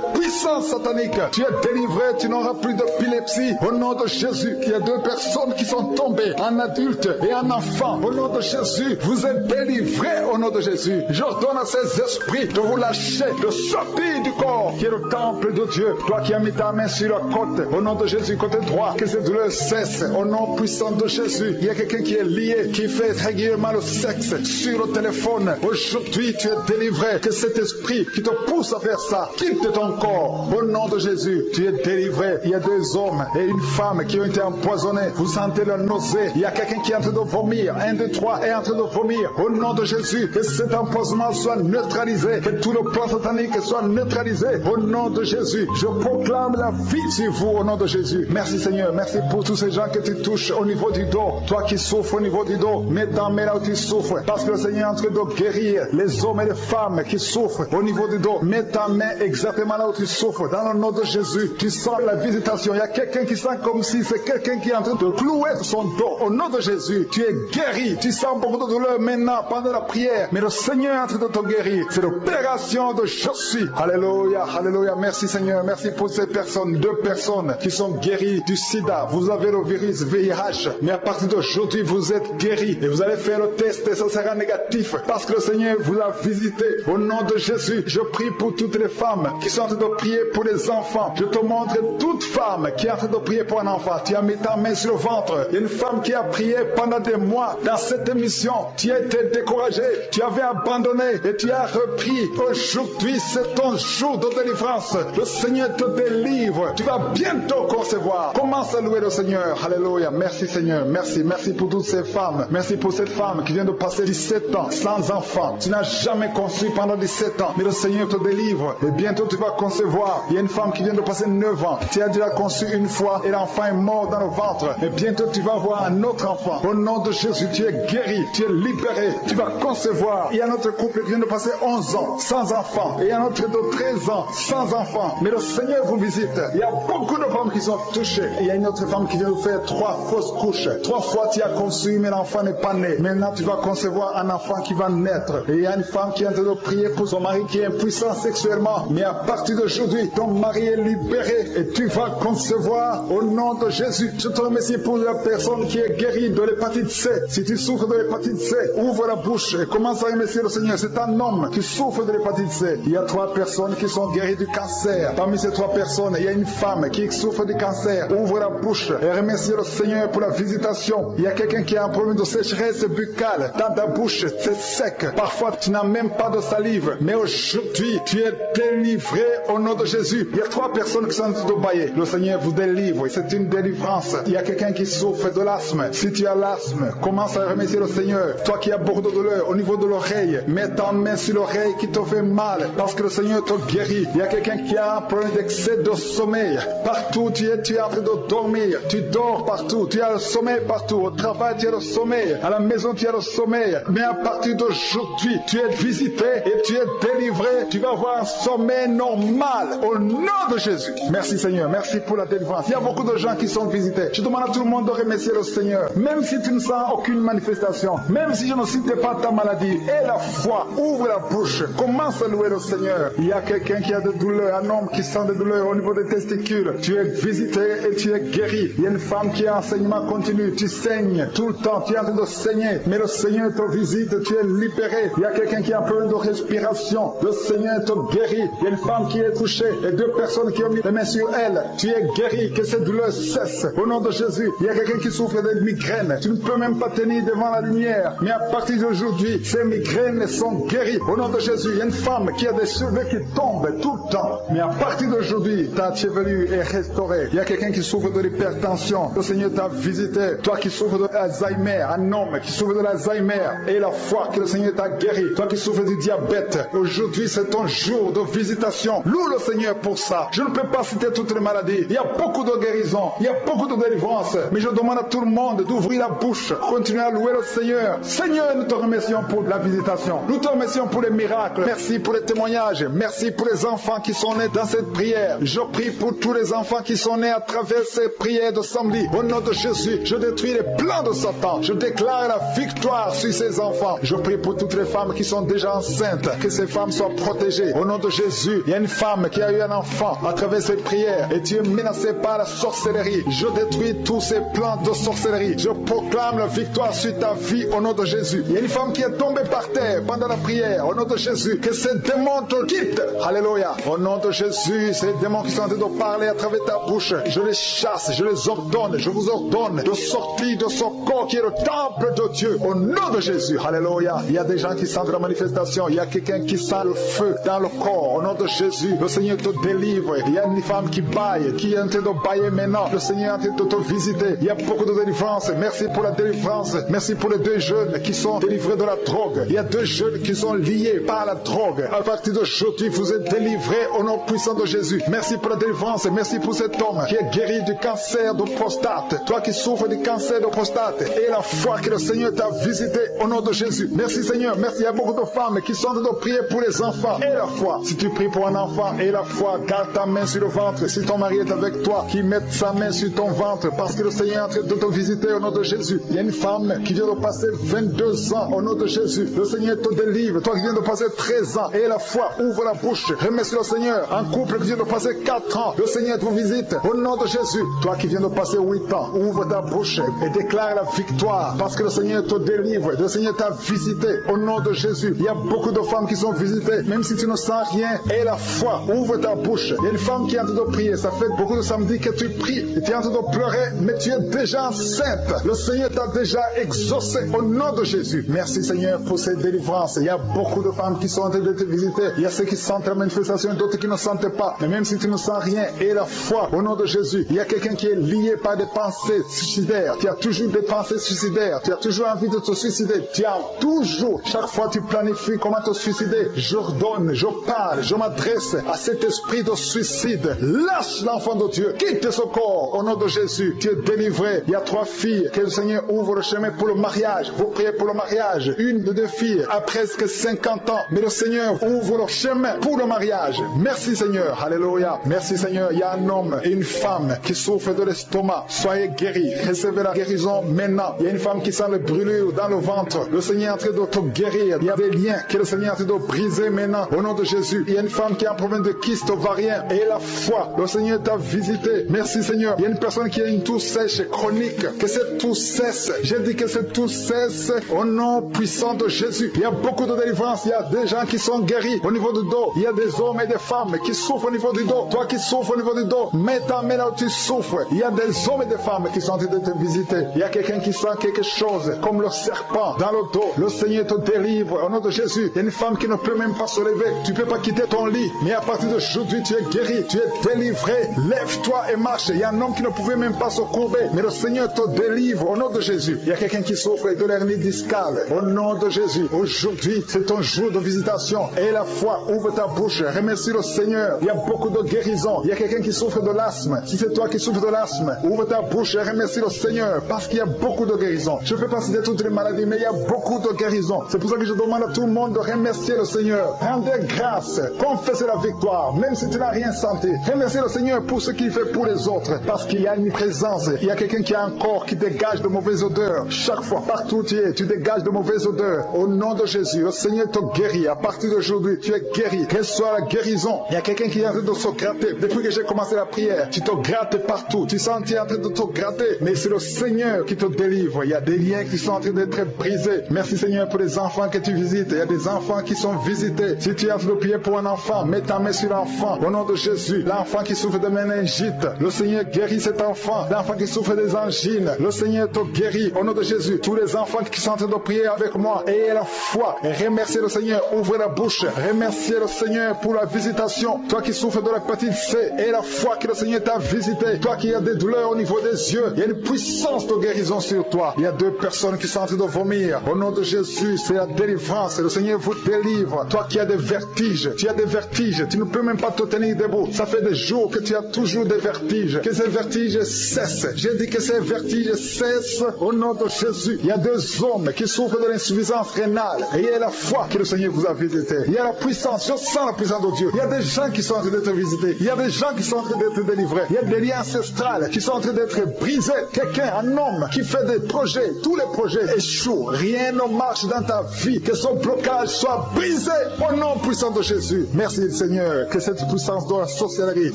puissances sataniques. Tu es délivré. Tu n'auras plus d'épilepsie. Au nom de Jésus, il y a 2 personnes qui sont tombées, un adulte et un enfant. Au nom de Jésus, vous êtes délivrés au nom de Jésus. J'ordonne à ces esprits de vous lâcher, de sortir du corps qui est le temple de Dieu. Toi qui as mis ta main sur la côte, au nom de Jésus, côté droit, que ces douleurs cessent. Au nom puissant de Jésus, il y a quelqu'un qui est lié, qui fait régulièrement le sexe sur le téléphone. Aujourd'hui, tu es délivré. Que cet esprit qui te pousse à faire ça quitte ton corps. Au nom de Jésus, tu es délivré. Il y a 2 hommes et une femme qui ont été empoisonnés. Vous sentez la nausée. Il y a quelqu'un qui est en train de vomir. 1, 2, 3 est en train de vomir. Au nom de Jésus, que cet empoisonnement soit neutralisé. Que tout le plan satanique soit neutralisé. Au nom de Jésus, je proclame la vie sur vous au nom de Jésus. Merci Seigneur. Merci pour tous ces gens que tu touches au niveau du dos. Toi qui souffres au niveau du dos, mets ta main là où tu souffres. Parce que le Seigneur est en train de guérir les hommes et les femmes qui souffrent au niveau du dos. Mets ta main exactement là où tu souffres. Dans le nom de Jésus, tu sens la visitation. Il y a quelqu'un qui sent comme si c'est quelqu'un qui est en train de clouer son dos. Au nom de Jésus, tu es guéri. Tu sens beaucoup de douleur maintenant pendant la prière. Mais le Seigneur est en train de te guérir. C'est l'opération de je suis. Alléluia, alléluia. Merci Seigneur. Merci pour ces personnes, 2 personnes qui sont guéries du sida. Vous avez le virus VIH. Mais à partir d'aujourd'hui, vous êtes guéris. Et vous allez faire le test et ça sera négatif. Parce que le Seigneur vous a visité. Au nom de Jésus, je prie pour toutes les femmes qui sont en train de prier pour les enfants. Je te montre toute femme qui est en train de prier pour un enfant. Tu as mis ta main sur le ventre. Il y a une femme qui a prié pendant des mois dans cette émission. Tu as été découragé. Tu avais abandonné et tu as repris. Aujourd'hui, c'est ton jour de délivrance. Le Seigneur te délivre. Tu vas bientôt concevoir. Commence à louer le Seigneur. Alléluia. Merci Seigneur. Merci. Merci pour toutes ces femmes. Merci pour cette femme qui vient de passer 17 ans sans enfant. Tu n'as jamais conçu pendant 17 ans. Mais le Seigneur te délivre. Et bientôt tu vas concevoir. Il y a une femme qui vient de passer 9 ans. Tu as déjà conçu une fois et l'enfant est mort dans le ventre. Et bientôt tu vas avoir un autre enfant. Au nom de Jésus, tu es guéri. Tu es libéré. Tu vas concevoir. Il y a un autre couple qui vient de passer 11 ans sans enfant. Et il y a un autre de 13 ans sans enfant. Mais le Seigneur vous visite. Il y a beaucoup de femmes qui sont touchées. Et il y a une autre femme qui vient de faire 3 fausses couches. 3 fois tu as conçu, mais l'enfant n'est pas né. Maintenant tu vas concevoir un enfant qui va naître. Et il y a une femme qui est en train de prier pour son mari qui est impuissant sexuellement. Mais à partir d'aujourd'hui, ton mari est libéré et tu vas concevoir au nom de Jésus. Je te remercie pour la personne qui est guérie de l'hépatite C. Si tu souffres de l'hépatite C, ouvre la bouche et commence à remercier le Seigneur. C'est un homme qui souffre de l'hépatite C. Il y a 3 personnes qui sont guéries du cancer. Parmi ces 3 personnes, il y a une femme qui souffre du cancer. Ouvre la bouche et remercie le Seigneur pour la visitation. Il y a quelqu'un qui a un problème de sécheresse buccale. Dans ta bouche, c'est sec. Parfois, tu n'as même pas de salive. Mais aujourd'hui, tu es délivré au nom de Jésus. Il y a 3 personnes qui sont en train de bailler. Le Seigneur vous délivre. C'est une délivrance. Il y a quelqu'un qui souffre de l'asthme. Si tu as l'asthme, commence à remercier le Seigneur. Toi qui as beaucoup de douleur au niveau de l'oreille, mets ta main sur l'oreille qui te fait mal parce que le Seigneur te guérit. Il y a quelqu'un qui a un problème d'excès de sommeil. Partout tu es en train de dormir. Tu dors partout. Tu as le sommeil partout. Au travail, tu as le sommeil. À la maison, tu as le sommeil. Mais à partir d'aujourd'hui, tu es visité et tu es délivré. Tu vas avoir un sommeil normal au nom de Jésus. Merci Seigneur. Merci pour la délivrance. Il y a beaucoup de gens qui sont visités. Je demande à tout le monde de remercier le Seigneur. Même si tu ne sens aucune manifestation, même si je ne cite pas ta maladie, et la foi, ouvre la bouche, commence à louer le Seigneur. Il y a quelqu'un qui a des douleurs, un homme qui sent des douleurs au niveau des testicules. Tu es visité et tu es guéri. Il y a une femme qui a un enseignement continu. Tu saignes tout le temps, tu es en train de saigner. Mais le Seigneur te visite, tu es libéré. Il y a quelqu'un qui a un problème de respiration. Le Seigneur te guérit. Il y a une femme qui est touchée et 2 personnes qui ont mis les mains sur elle. Tu es guéri, que cette douleur cesse. Au nom de Jésus, il y a quelqu'un qui souffre de migraines. Tu ne peux même pas tenir devant la lumière. Mais à partir d'aujourd'hui, ces migraines sont guéries. Au nom de Jésus, il y a une femme qui a des cheveux qui tombent tout le temps. Mais à partir partir d'aujourd'hui, ta chevelure est restaurée. Il y a quelqu'un qui souffre de l'hypertension. Le Seigneur t'a visité. Toi qui souffres de l'Alzheimer, un homme qui souffre de l'Alzheimer, et la foi que le Seigneur t'a guéri. Toi qui souffres du diabète, aujourd'hui c'est ton jour de visitation. Loue le Seigneur pour ça. Je ne peux pas citer toutes les maladies. Il y a beaucoup de guérisons, il y a beaucoup de délivrances. Mais je demande à tout le monde d'ouvrir la bouche. Continuez à louer le Seigneur. Seigneur, nous te remercions pour la visitation. Nous te remercions pour les miracles. Merci pour les témoignages. Merci pour les enfants qui sont nés dans cette prière. Je prie pour tous les enfants qui sont nés à travers ces prières de samedi. Au nom de Jésus, je détruis les plans de Satan. Je déclare la victoire sur ces enfants. Je prie pour toutes les femmes qui sont déjà enceintes. Que ces femmes soient protégées. Au nom de Jésus, il y a une femme qui a eu un enfant à travers cette prière et tu es menacé par la sorcellerie. Je détruis tous ces plans de sorcellerie. Je proclame la victoire sur ta vie au nom de Jésus. Il y a une femme qui est tombée par terre pendant la prière. Au nom de Jésus, que ces démons te quittent. Alléluia. Au nom de Jésus, ces démons qui sont en train de parler à travers ta bouche, je les chasse, je les ordonne, je vous ordonne de sortir de son corps qui est le temple de Dieu. Au nom de Jésus. Alléluia. Il y a des gens qui sentent la manifestation. Il y a quelqu'un qui sent le feu dans le corps. Au nom de Jésus, le Seigneur te délivre. Il y a une femme qui baille, qui est en train de bailler maintenant. Le Seigneur est en train de te visiter. Il y a beaucoup de délivrance. Merci pour la délivrance. Merci pour les 2 jeunes qui sont délivrés de la drogue. Il y a 2 jeunes qui sont liés par la drogue. À partir d'aujourd'hui, vous êtes délivrés au nom puissant de Jésus. Merci pour la délivrance. Merci pour cet homme qui est guéri du cancer de prostate. Toi qui souffres du cancer de prostate. Et la foi que le Seigneur t'a visité au nom de Jésus. Merci Seigneur. Merci. Il y a beaucoup de femmes qui sont en train de prier pour les enfants. Et la foi. Si tu pries pour un enfant et la foi, garde ta main sur le ventre. Si ton mari est avec toi, qu'il mette sa main sur ton ventre parce que le Seigneur est en train de te visiter au nom de Jésus. Il y a une femme qui vient de passer 22 ans au nom de Jésus. Le Seigneur te délivre. Toi qui viens de passer 13 ans et la foi, ouvre la bouche. Remercie le Seigneur. Un couple qui vient de passer 4 ans, le Seigneur te visite au nom de Jésus. Toi qui viens de passer 8 ans, ouvre ta bouche et déclare la victoire parce que le Seigneur te délivre. Le Seigneur t'a visité au nom de Jésus. Il y a beaucoup de femmes qui sont visitées, même si tu ne sens rien. Et la foi, ouvre ta bouche. Il y a une femme qui est en train de prier. Ça fait beaucoup de samedis que tu pries et tu es en train de pleurer, mais tu es déjà enceinte. Le Seigneur t'a déjà exaucé au nom de Jésus. Merci Seigneur pour cette délivrance. Il y a beaucoup de femmes qui sont en train de te visiter. Il y a ceux qui sentent la manifestation et d'autres qui ne sentent pas. Mais même si tu ne sens rien, et la foi au nom de Jésus, il y a quelqu'un qui est lié par des pensées suicidaires. Tu as toujours des pensées suicidaires. Tu as toujours envie de te suicider. Tu as toujours, chaque fois tu planifies comment te suicider. J'ordonne, je parle, je m'adresse à cet esprit de suicide. Lâche l'enfant de Dieu. Quitte ce corps au nom de Jésus. Tu es délivré. Il y a 3 filles que le Seigneur ouvre le chemin pour le mariage. Vous priez pour le mariage. Une de 2 filles a presque 50 ans. Mais le Seigneur ouvre le chemin pour le mariage. Merci Seigneur. Alléluia. Merci Seigneur. Il y a un homme et une femme qui souffrent de l'estomac. Soyez guéris. Recevez la guérison maintenant. Il y a une femme qui sent les brûlures dans le ventre. Le Seigneur est en train de te guérir. Il y a des liens que le Seigneur est en train de briser maintenant. Au nom de Jésus. Il y a une femme qui a un problème de kyste ovarien. Et la foi. Le Seigneur t'a visité. Merci Seigneur. Il y a une personne qui a une toux sèche chronique. Que cette toux cesse. J'ai dit que cette toux cesse au nom puissant de Jésus. Il y a beaucoup de délivrance. Il y a des gens qui sont guéris au niveau du dos. Il y a des hommes et des femmes qui souffrent au niveau du dos. Toi qui souffres au niveau du dos, mets ta main là où tu souffres. Il y a des hommes et des femmes qui sont en train de te visiter. Il y a quelqu'un qui sent quelque chose comme le serpent dans le dos. Le Seigneur te délivre au nom de Jésus. Il y a une femme qui ne peut même pas se lever. Tu ne peux pas quitter ton lit. Mais à partir d'aujourd'hui, tu es guéri. Tu es délivré. Lève-toi et marche. Il y a un homme qui ne pouvait même pas se courber. Mais le Seigneur te délivre au nom de Jésus. Il y a quelqu'un qui souffre de l'hernie discale. Au nom de Jésus. Aujourd'hui, c'est ton jour de visitation. Et la foi, ouvre ta bouche. Remercie le Seigneur. Il y a beaucoup de guérison. Il y a quelqu'un qui souffre de l'asthme. Si c'est toi qui souffres de l'asthme, ouvre ta bouche et remercie le Seigneur. Parce qu'il y a beaucoup de guérison. Je ne peux pas citer toutes les maladies, mais il y a beaucoup de guérison. C'est pour ça que je demande à tout le monde de remercier le Seigneur. Rendez grâce. Confessez la victoire. Même si tu n'as rien senti. Remerciez le Seigneur pour ce qu'il fait pour les autres. Parce qu'il y a une présence. Il y a quelqu'un qui a un corps qui dégage de mauvaises odeurs. Chaque fois, partout où tu es, tu dégages de mauvaises odeurs. Au nom de Jésus, le Seigneur te guérit. À partir d'aujourd'hui, tu es guéri. Reçois la guérison. Il y a quelqu'un qui est en train de se gratter. Depuis que j'ai commencé la prière, tu te grattes partout. Tu sens que tu es en train de te gratter. Mais c'est le Seigneur qui te délivre. Il y a des liens qui sont en train d'être brisés. Merci Seigneur pour les enfants que tu visites. Il y a des enfants qui sont visités. Si tu es en train de prier pour un enfant, mets ta main sur l'enfant. Au nom de Jésus, l'enfant qui souffre de méningite, le Seigneur guérit cet enfant. L'enfant qui souffre des angines, le Seigneur te guérit. Au nom de Jésus, tous les enfants qui sont en train de prier avec moi, ayez la foi. Et remerciez le Seigneur. Ouvrez la bouche. Remerciez le Seigneur pour la visitation. Toi toi qui souffres de l'hépatite C, et la foi que le Seigneur t'a visité, toi qui as des douleurs au niveau des yeux, il y a une puissance de guérison sur toi. Il y a 2 personnes qui sont en train de vomir. Au nom de Jésus, c'est la délivrance. Le Seigneur vous délivre. Toi qui as des vertiges, tu as des vertiges, tu ne peux même pas te tenir debout. Ça fait des jours que tu as toujours des vertiges. Que ces vertiges cessent. J'ai dit que ces vertiges cessent au nom de Jésus. Il y a 2 hommes qui souffrent de l'insuffisance rénale. Et il y a la foi que le Seigneur vous a visité. Il y a la puissance. Je sens la puissance de Dieu. Il y a des gens qui sont en train d'être visités. Il y a des gens qui sont en train d'être délivrés. Il y a des liens ancestrales qui sont en train d'être brisés. Quelqu'un, un homme qui fait des projets, tous les projets échouent. Rien ne marche dans ta vie. Que son blocage soit brisé au nom puissant de Jésus. Merci Seigneur. Que cette puissance de la sorcellerie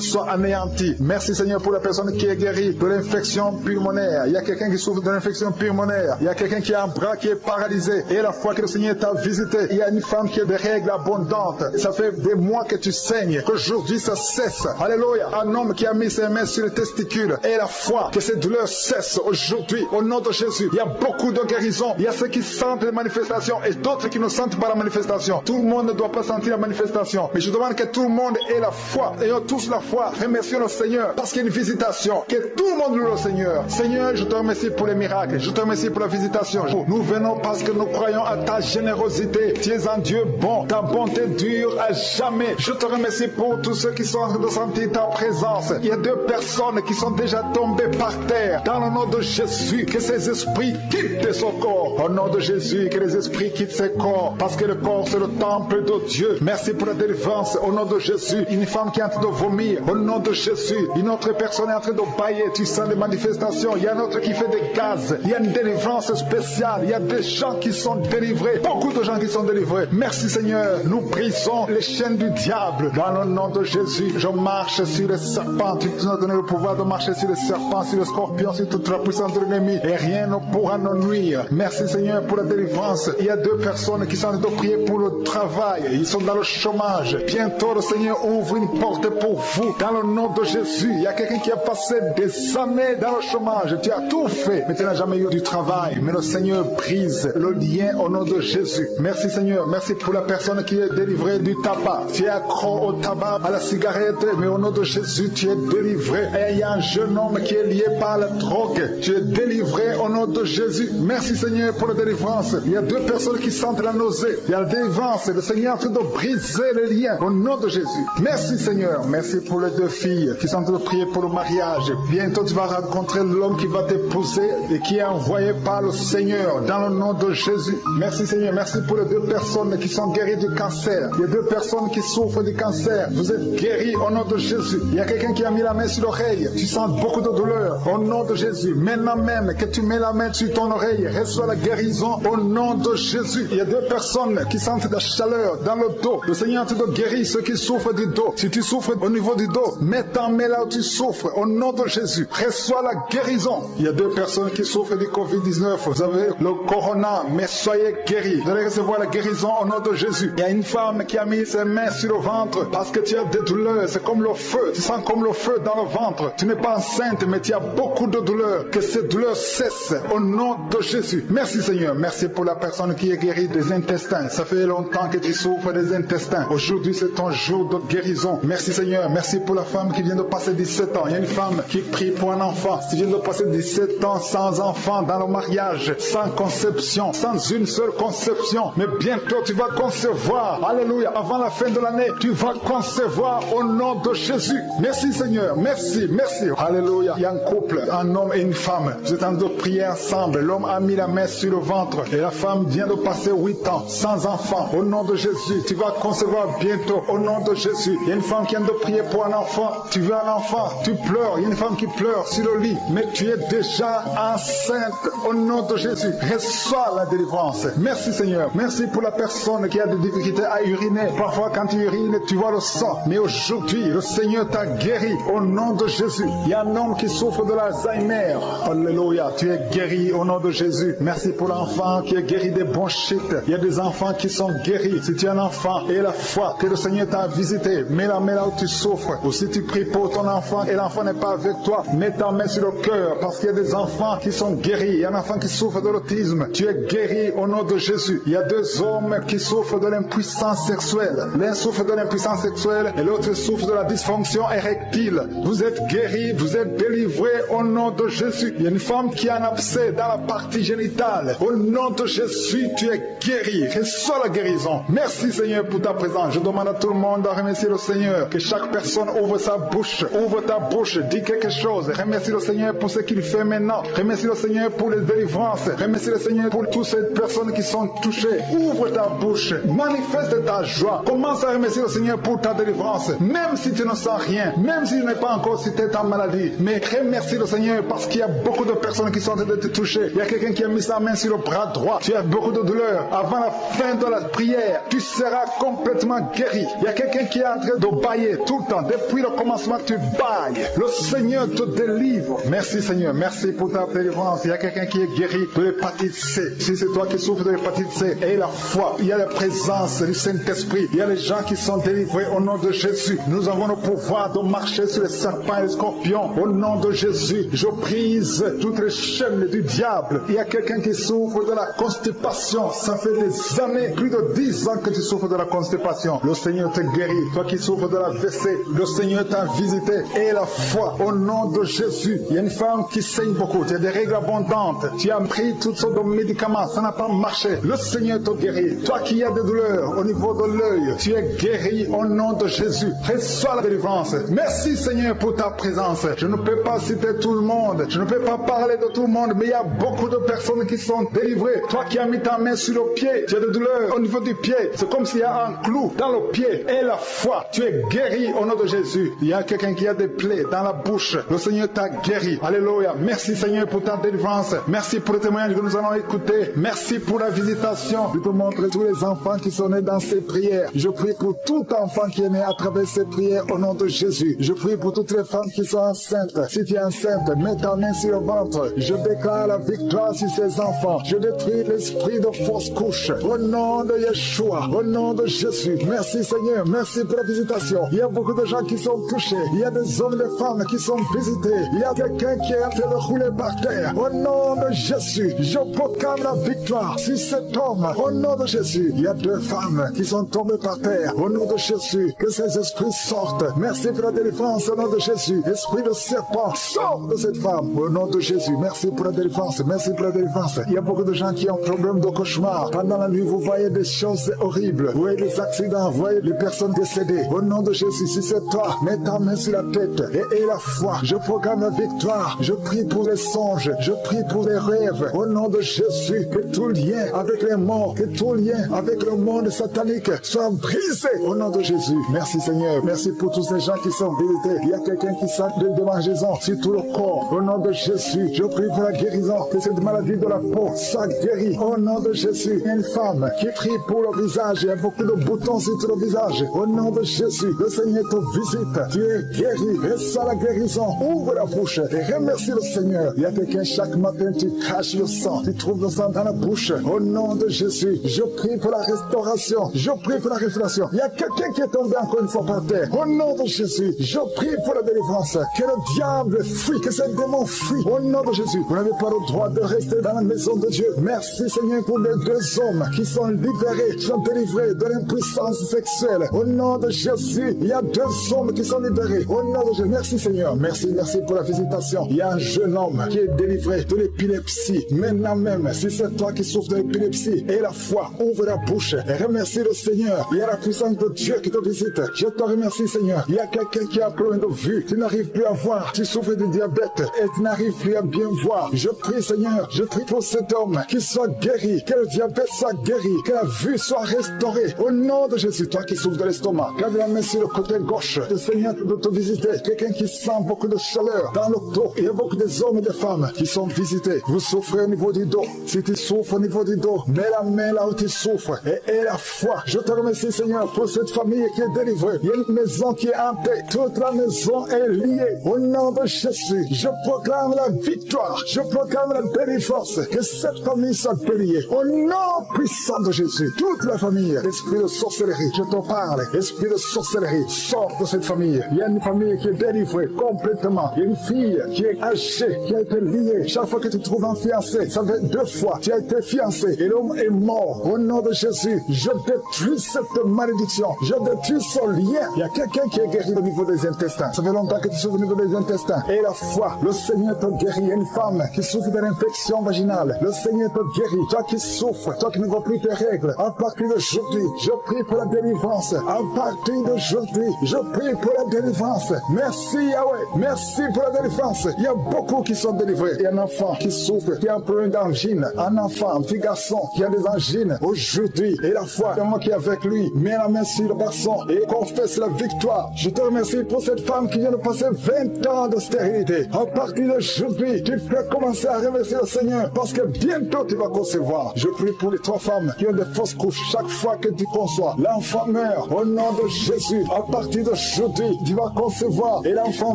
soit anéantie. Merci Seigneur pour la personne qui est guérie de l'infection pulmonaire. Il y a quelqu'un qui souffre de l'infection pulmonaire. Il y a quelqu'un qui a un bras qui est paralysé. Et la fois que le Seigneur t'a visité, il y a une femme qui a des règles abondantes. Ça fait des mois que tu saignes. Qu'aujourd'hui ça cesse. Alléluia. Un homme qui a mis ses mains sur les testicules. Et la foi que cette douleur cesse aujourd'hui au nom de Jésus. Il y a beaucoup de guérisons. Il y a ceux qui sentent les manifestations et d'autres qui ne sentent pas la manifestation. Tout le monde ne doit pas sentir la manifestation. Mais je demande que tout le monde ait la foi. Ayons tous la foi. Remercions le Seigneur parce qu'il y a une visitation. Que tout le monde loue le Seigneur. Seigneur, je te remercie pour les miracles. Je te remercie pour la visitation. Nous venons parce que nous croyons à ta générosité. Tu es un Dieu bon. Ta bonté dure à jamais. Je te remercie pour tous ceux qui sont en train de sentir ta présence. Il y a 2 personnes qui sont déjà tombées par terre. Dans le nom de Jésus, que ces esprits quittent son corps. Au nom de Jésus, que les esprits quittent ses corps. Parce que le corps, c'est le temple de Dieu. Merci pour la délivrance. Au nom de Jésus, une femme qui est en train de vomir. Au nom de Jésus, une autre personne est en train de bailler. Tu sens des manifestations. Il y a un autre qui fait des gaz. Il y a une délivrance spéciale. Il y a des gens qui sont délivrés. Beaucoup de gens qui sont délivrés. Merci Seigneur. Nous brisons les chaînes du diable. Dans le nom de Jésus, je marche sur les serpents. Tu nous as donné le pouvoir de marcher sur les serpents, sur les scorpions, sur toute la puissance de l'ennemi. Et rien ne pourra nous nuire. Merci Seigneur pour la délivrance. Il y a 2 personnes qui sont en train de prier pour le travail. Ils sont dans le chômage. Bientôt le Seigneur ouvre une porte pour vous. Dans le nom de Jésus, il y a quelqu'un qui a passé des années dans le chômage. Tu as tout fait, mais tu n'as jamais eu du travail. Mais le Seigneur brise le lien au nom de Jésus. Merci Seigneur. Merci pour la personne qui est délivrée du tabac. Tu es accro au tabac, à la cigarette, mais au nom de Jésus, tu es délivré. Et il y a un jeune homme qui est lié par la drogue. Tu es délivré au nom de Jésus. Merci Seigneur pour la délivrance. Il y a 2 personnes qui sentent la nausée. Il y a la délivrance. Le Seigneur est en train de briser les liens au nom de Jésus. Merci Seigneur. Merci pour les 2 filles qui sont en train de prier pour le mariage. Bientôt tu vas rencontrer l'homme qui va t'épouser et qui est envoyé par le Seigneur dans le nom de Jésus. Merci Seigneur. Merci pour les 2 personnes qui sont guéries du cancer. Il y a 2 personnes qui souffrent du cancer. Vous êtes guéris au nom de Jésus. Il y a quelqu'un qui a mis la main sur l'oreille. Tu sens beaucoup de douleur au nom de Jésus. Maintenant même que tu mets la main sur ton oreille, reçois la guérison au nom de Jésus. Il y a 2 personnes qui sentent la chaleur dans le dos. Le Seigneur te guérit ceux qui souffrent du dos. Si tu souffres au niveau du dos, mets ta main là où tu souffres au nom de Jésus. Reçois la guérison. Il y a 2 personnes qui souffrent du Covid-19. Vous avez le corona, mais soyez guéris. Vous allez recevoir la guérison au nom de Jésus. Il y a une femme qui a mis ses mains sur le ventre parce que tu as des douleurs. C'est comme le feu. Tu sens comme le feu dans le ventre. Tu n'es pas enceinte, mais tu as beaucoup de douleurs. Que ces douleurs cessent au nom de Jésus. Merci Seigneur. Merci pour la personne qui est guérie des intestins. Ça fait longtemps que tu souffres des intestins. Aujourd'hui, c'est ton jour de guérison. Merci Seigneur. Merci pour la femme qui vient de passer 17 ans. Il y a une femme qui prie pour un enfant. Tu viens de passer 17 ans sans enfant dans le mariage, sans conception, sans une seule conception. Mais bientôt, tu vas concevoir. Alléluia. Avant la fin de l'année, tu vas concevoir au nom de Jésus. Merci Seigneur. Merci. Merci. Alléluia. Il y a un couple, un homme et une femme. Vous êtes en train de prier ensemble. L'homme a mis la main sur le ventre et la femme vient de passer 8 ans sans enfant. Au nom de Jésus, tu vas concevoir bientôt. Au nom de Jésus. Il y a une femme qui vient de prier pour un enfant. Tu veux un enfant. Tu pleures. Il y a une femme qui pleure sur le lit. Mais tu es déjà enceinte. Au nom de Jésus. Reçois la délivrance. Merci Seigneur. Merci pour la personne qui a des difficultés à uriner. Parfois quand tu urines, tu vois le sang. Mais aujourd'hui, le Seigneur t'a guéri. Au nom de Jésus. Il y a un homme qui souffre de l'Alzheimer. Alléluia. Tu es guéri au nom de Jésus. Merci pour l'enfant qui est guéri des bronchites. Il y a des enfants qui sont guéris. Si tu es un enfant et la foi que le Seigneur t'a visité, mets la main là où tu souffres. Ou si tu pries pour ton enfant et l'enfant n'est pas avec toi, mets ta main sur le cœur parce qu'il y a des enfants qui sont guéris. Il y a un enfant qui souffre de l'autisme. Tu es guéri au nom de Jésus. Il y a 2 hommes qui souffrent de l'impuissance sexuelle. L'un souffre de l'impuissance sexuelle sexuelle et l'autre souffre de la dysfonction érectile. Vous êtes guéris, vous êtes délivrés au nom de Jésus. Il y a une femme qui a un abcès dans la partie génitale. Au nom de Jésus, tu es guéri. Reçois la guérison. Merci Seigneur pour ta présence. Je demande à tout le monde de remercier le Seigneur. Que chaque personne ouvre sa bouche. Ouvre ta bouche, dis quelque chose. Remercie le Seigneur pour ce qu'il fait maintenant. Remercie le Seigneur pour les délivrances. Remercie le Seigneur pour toutes ces personnes qui sont touchées. Ouvre ta bouche. Manifeste ta joie. Commence à remercier le Seigneur pour ta délivrance. Même si tu ne sens rien. Même si tu n'es pas encore cité ta maladie. Mais remercie le Seigneur parce qu'il y a beaucoup de personnes qui sont en train de te toucher. Il y a quelqu'un qui a mis sa main sur le bras droit. Tu as beaucoup de douleur. Avant la fin de la prière, tu seras complètement guéri. Il y a quelqu'un qui est en train de bailler tout le temps. Depuis le commencement, tu bailles. Le Seigneur te délivre. Merci Seigneur. Merci pour ta délivrance. Il y a quelqu'un qui est guéri de l'hépatite C. Si c'est toi qui souffres de l'hépatite C, et la foi, il y a la présence du Saint-Esprit. Il y a les gens qui sont délivrés au nom de Jésus. Nous avons le pouvoir de marcher sur les serpents et les scorpions. Au nom de Jésus, je brise toutes les chaînes du diable. Il y a quelqu'un qui souffre de la constipation. Ça fait des années, plus de 10 ans que tu souffres de la constipation. Le Seigneur te guérit. Toi qui souffres de la WC, le Seigneur t'a visité. Et la foi, au nom de Jésus. Il y a une femme qui saigne beaucoup. Tu as des règles abondantes. Tu as pris toutes sortes de médicaments. Ça n'a pas marché. Le Seigneur te guérit. Toi qui as des douleurs au niveau de l'œil, tu es guéri au nom de Jésus. Reçois la délivrance. Merci Seigneur pour ta présence. Je ne peux pas citer tout le monde. Je ne peux pas parler de tout le monde, mais il y a beaucoup de personnes qui sont délivrées. Toi qui as mis ta main sur le pied, tu as des douleurs au niveau du pied. C'est comme s'il y a un clou dans le pied. Et la foi, tu es guéri au nom de Jésus. Il y a quelqu'un qui a des plaies dans la bouche. Le Seigneur t'a guéri. Alléluia. Merci Seigneur pour ta délivrance. Merci pour le témoignage que nous allons écouter. Merci pour la visitation. Je te montre tous les enfants qui sont nés dans ces prières. Je prie pour tout enfant qui est né à travers ces prières au nom de Jésus. Je prie pour toutes les femmes qui sont enceintes. Si tu es enceinte, mets ta main sur le ventre. Je déclare la victoire sur ces enfants. Je détruis l'esprit de fausse couche. Au nom de Yeshua, au nom de Jésus. Merci Seigneur, merci pour la visitation. Il y a beaucoup de gens qui sont touchés. Il y a des hommes et des femmes qui sont visités. Il y a quelqu'un qui est en train de rouler par terre. Au nom de Jésus, je proclame la victoire sur cet homme. Au nom de Jésus, il y a 2 femmes qui sont tombées par terre. Au nom de Jésus, que ces esprits sortent. Merci pour la délivrance au nom de Jésus. Esprit de serpent, sort de cette femme. Au nom de Jésus, merci pour la délivrance. Merci pour la délivrance. Il y a beaucoup de gens qui ont un problème de cauchemar. Pendant la nuit, vous voyez des choses horribles. Vous voyez des accidents. Vous voyez des personnes décédées. Au nom de Jésus, si c'est toi, mets ta main sur la tête et la foi. Je proclame la victoire. Je prie pour les songes. Je prie pour les rêves. Au nom de Jésus, que tout lien avec les morts, que tout lien avec le monde satanique soit brisé. Au nom de Jésus. Merci Seigneur. Merci pour tous ces gens qui sont visités. Il y a quelqu'un qui sent des démangeaisons sur tout le corps. Au nom de Jésus, je prie pour la guérison. Que cette maladie de la peau soit guérie. Au nom de Jésus, une femme qui prie pour le visage. Il y a beaucoup de boutons sur tout le visage. Au nom de Jésus, le Seigneur te visite. Tu es guéri. Reçois la guérison. Ouvre la bouche et remercie le Seigneur. Il y a quelqu'un chaque matin, tu craches le sang. Tu trouves le sang dans la bouche. Au nom de Jésus, je prie pour la restauration. Je prie pour la restauration. Il y a quelqu'un qui est tombé encore une fois par terre. Au nom de Jésus, je prie pour la délivrance. Que le diable fuit, que ce démon fuit. Au nom de Jésus, vous n'avez pas le droit de rester dans la maison de Dieu. Merci Seigneur pour les 2 hommes qui sont libérés, qui sont délivrés de l'impuissance sexuelle. Au nom de Jésus, il y a 2 hommes qui sont libérés. Au nom de Jésus, merci Seigneur. Merci pour la visitation. Il y a un jeune homme qui est délivré de l'épilepsie. Maintenant même, si c'est toi qui souffres de l'épilepsie, et la foi, ouvre la bouche et remercie le Seigneur. Il y a la puissance de Dieu qui te visite. Je te remercie Seigneur. Il y a quelqu'un qui a problème de vue. Tu n'arrives plus à voir. Tu souffres de diabète et tu n'arrives plus à bien voir. Je prie Seigneur. Je prie pour cet homme qui soit guéri. Que le diabète soit guéri. Que la vue soit restaurée. Au nom de Jésus, toi qui souffres de l'estomac, garde la main sur le côté gauche. Le Seigneur de te visiter. Quelqu'un qui sent beaucoup de chaleur dans le dos. Il y a beaucoup des hommes et des femmes qui sont visités. Vous souffrez au niveau du dos. Si tu souffres au niveau du dos, mets la main là où tu souffres et la foi. Je te remercie Seigneur pour cette famille qui est délivrée. Il y a une maison qui est hantée. Toute la maison est liée. Au nom de Jésus, je proclame la victoire. Je proclame la délivrance. Que cette famille soit déliée. Au nom puissant de Jésus. Toute la famille. Esprit de sorcellerie, je te parle. Esprit de sorcellerie, sors de cette famille. Il y a une famille qui est délivrée complètement. Il y a une fille qui est âgée, qui a été liée. Chaque fois que tu trouves un fiancé, ça fait 2 fois. Tu as été fiancé et l'homme est mort. Au nom de Jésus, je détruis cette malédiction. Je détruis puisse au lien. Il y a quelqu'un qui est guéri au niveau des intestins. Ça fait longtemps que tu souffres au niveau des intestins. Et la foi, le Seigneur te guérit. Il y a une femme qui souffre d'une infection vaginale. Le Seigneur te guérit. Toi qui souffres, toi qui ne vois plus tes règles, à partir d'aujourd'hui, je prie pour la délivrance. À partir d'aujourd'hui, je prie pour la délivrance. Merci Yahweh. Merci pour la délivrance. Il y a beaucoup qui sont délivrés. Il y a un enfant qui souffre, qui a un problème d'angine. Un enfant, un petit garçon qui a des angines. Aujourd'hui, et la foi, le moi qui est avec lui, met la main sur le garçon et confesse la victoire. Je te remercie pour cette femme qui vient de passer 20 ans de stérilité. À partir d'aujourd'hui, tu peux commencer à remercier le Seigneur parce que bientôt tu vas concevoir. Je prie pour les 3 femmes qui ont des fausses couches. Chaque fois que tu conçois, l'enfant meurt. Au nom de Jésus, à partir d'aujourd'hui, tu vas concevoir et l'enfant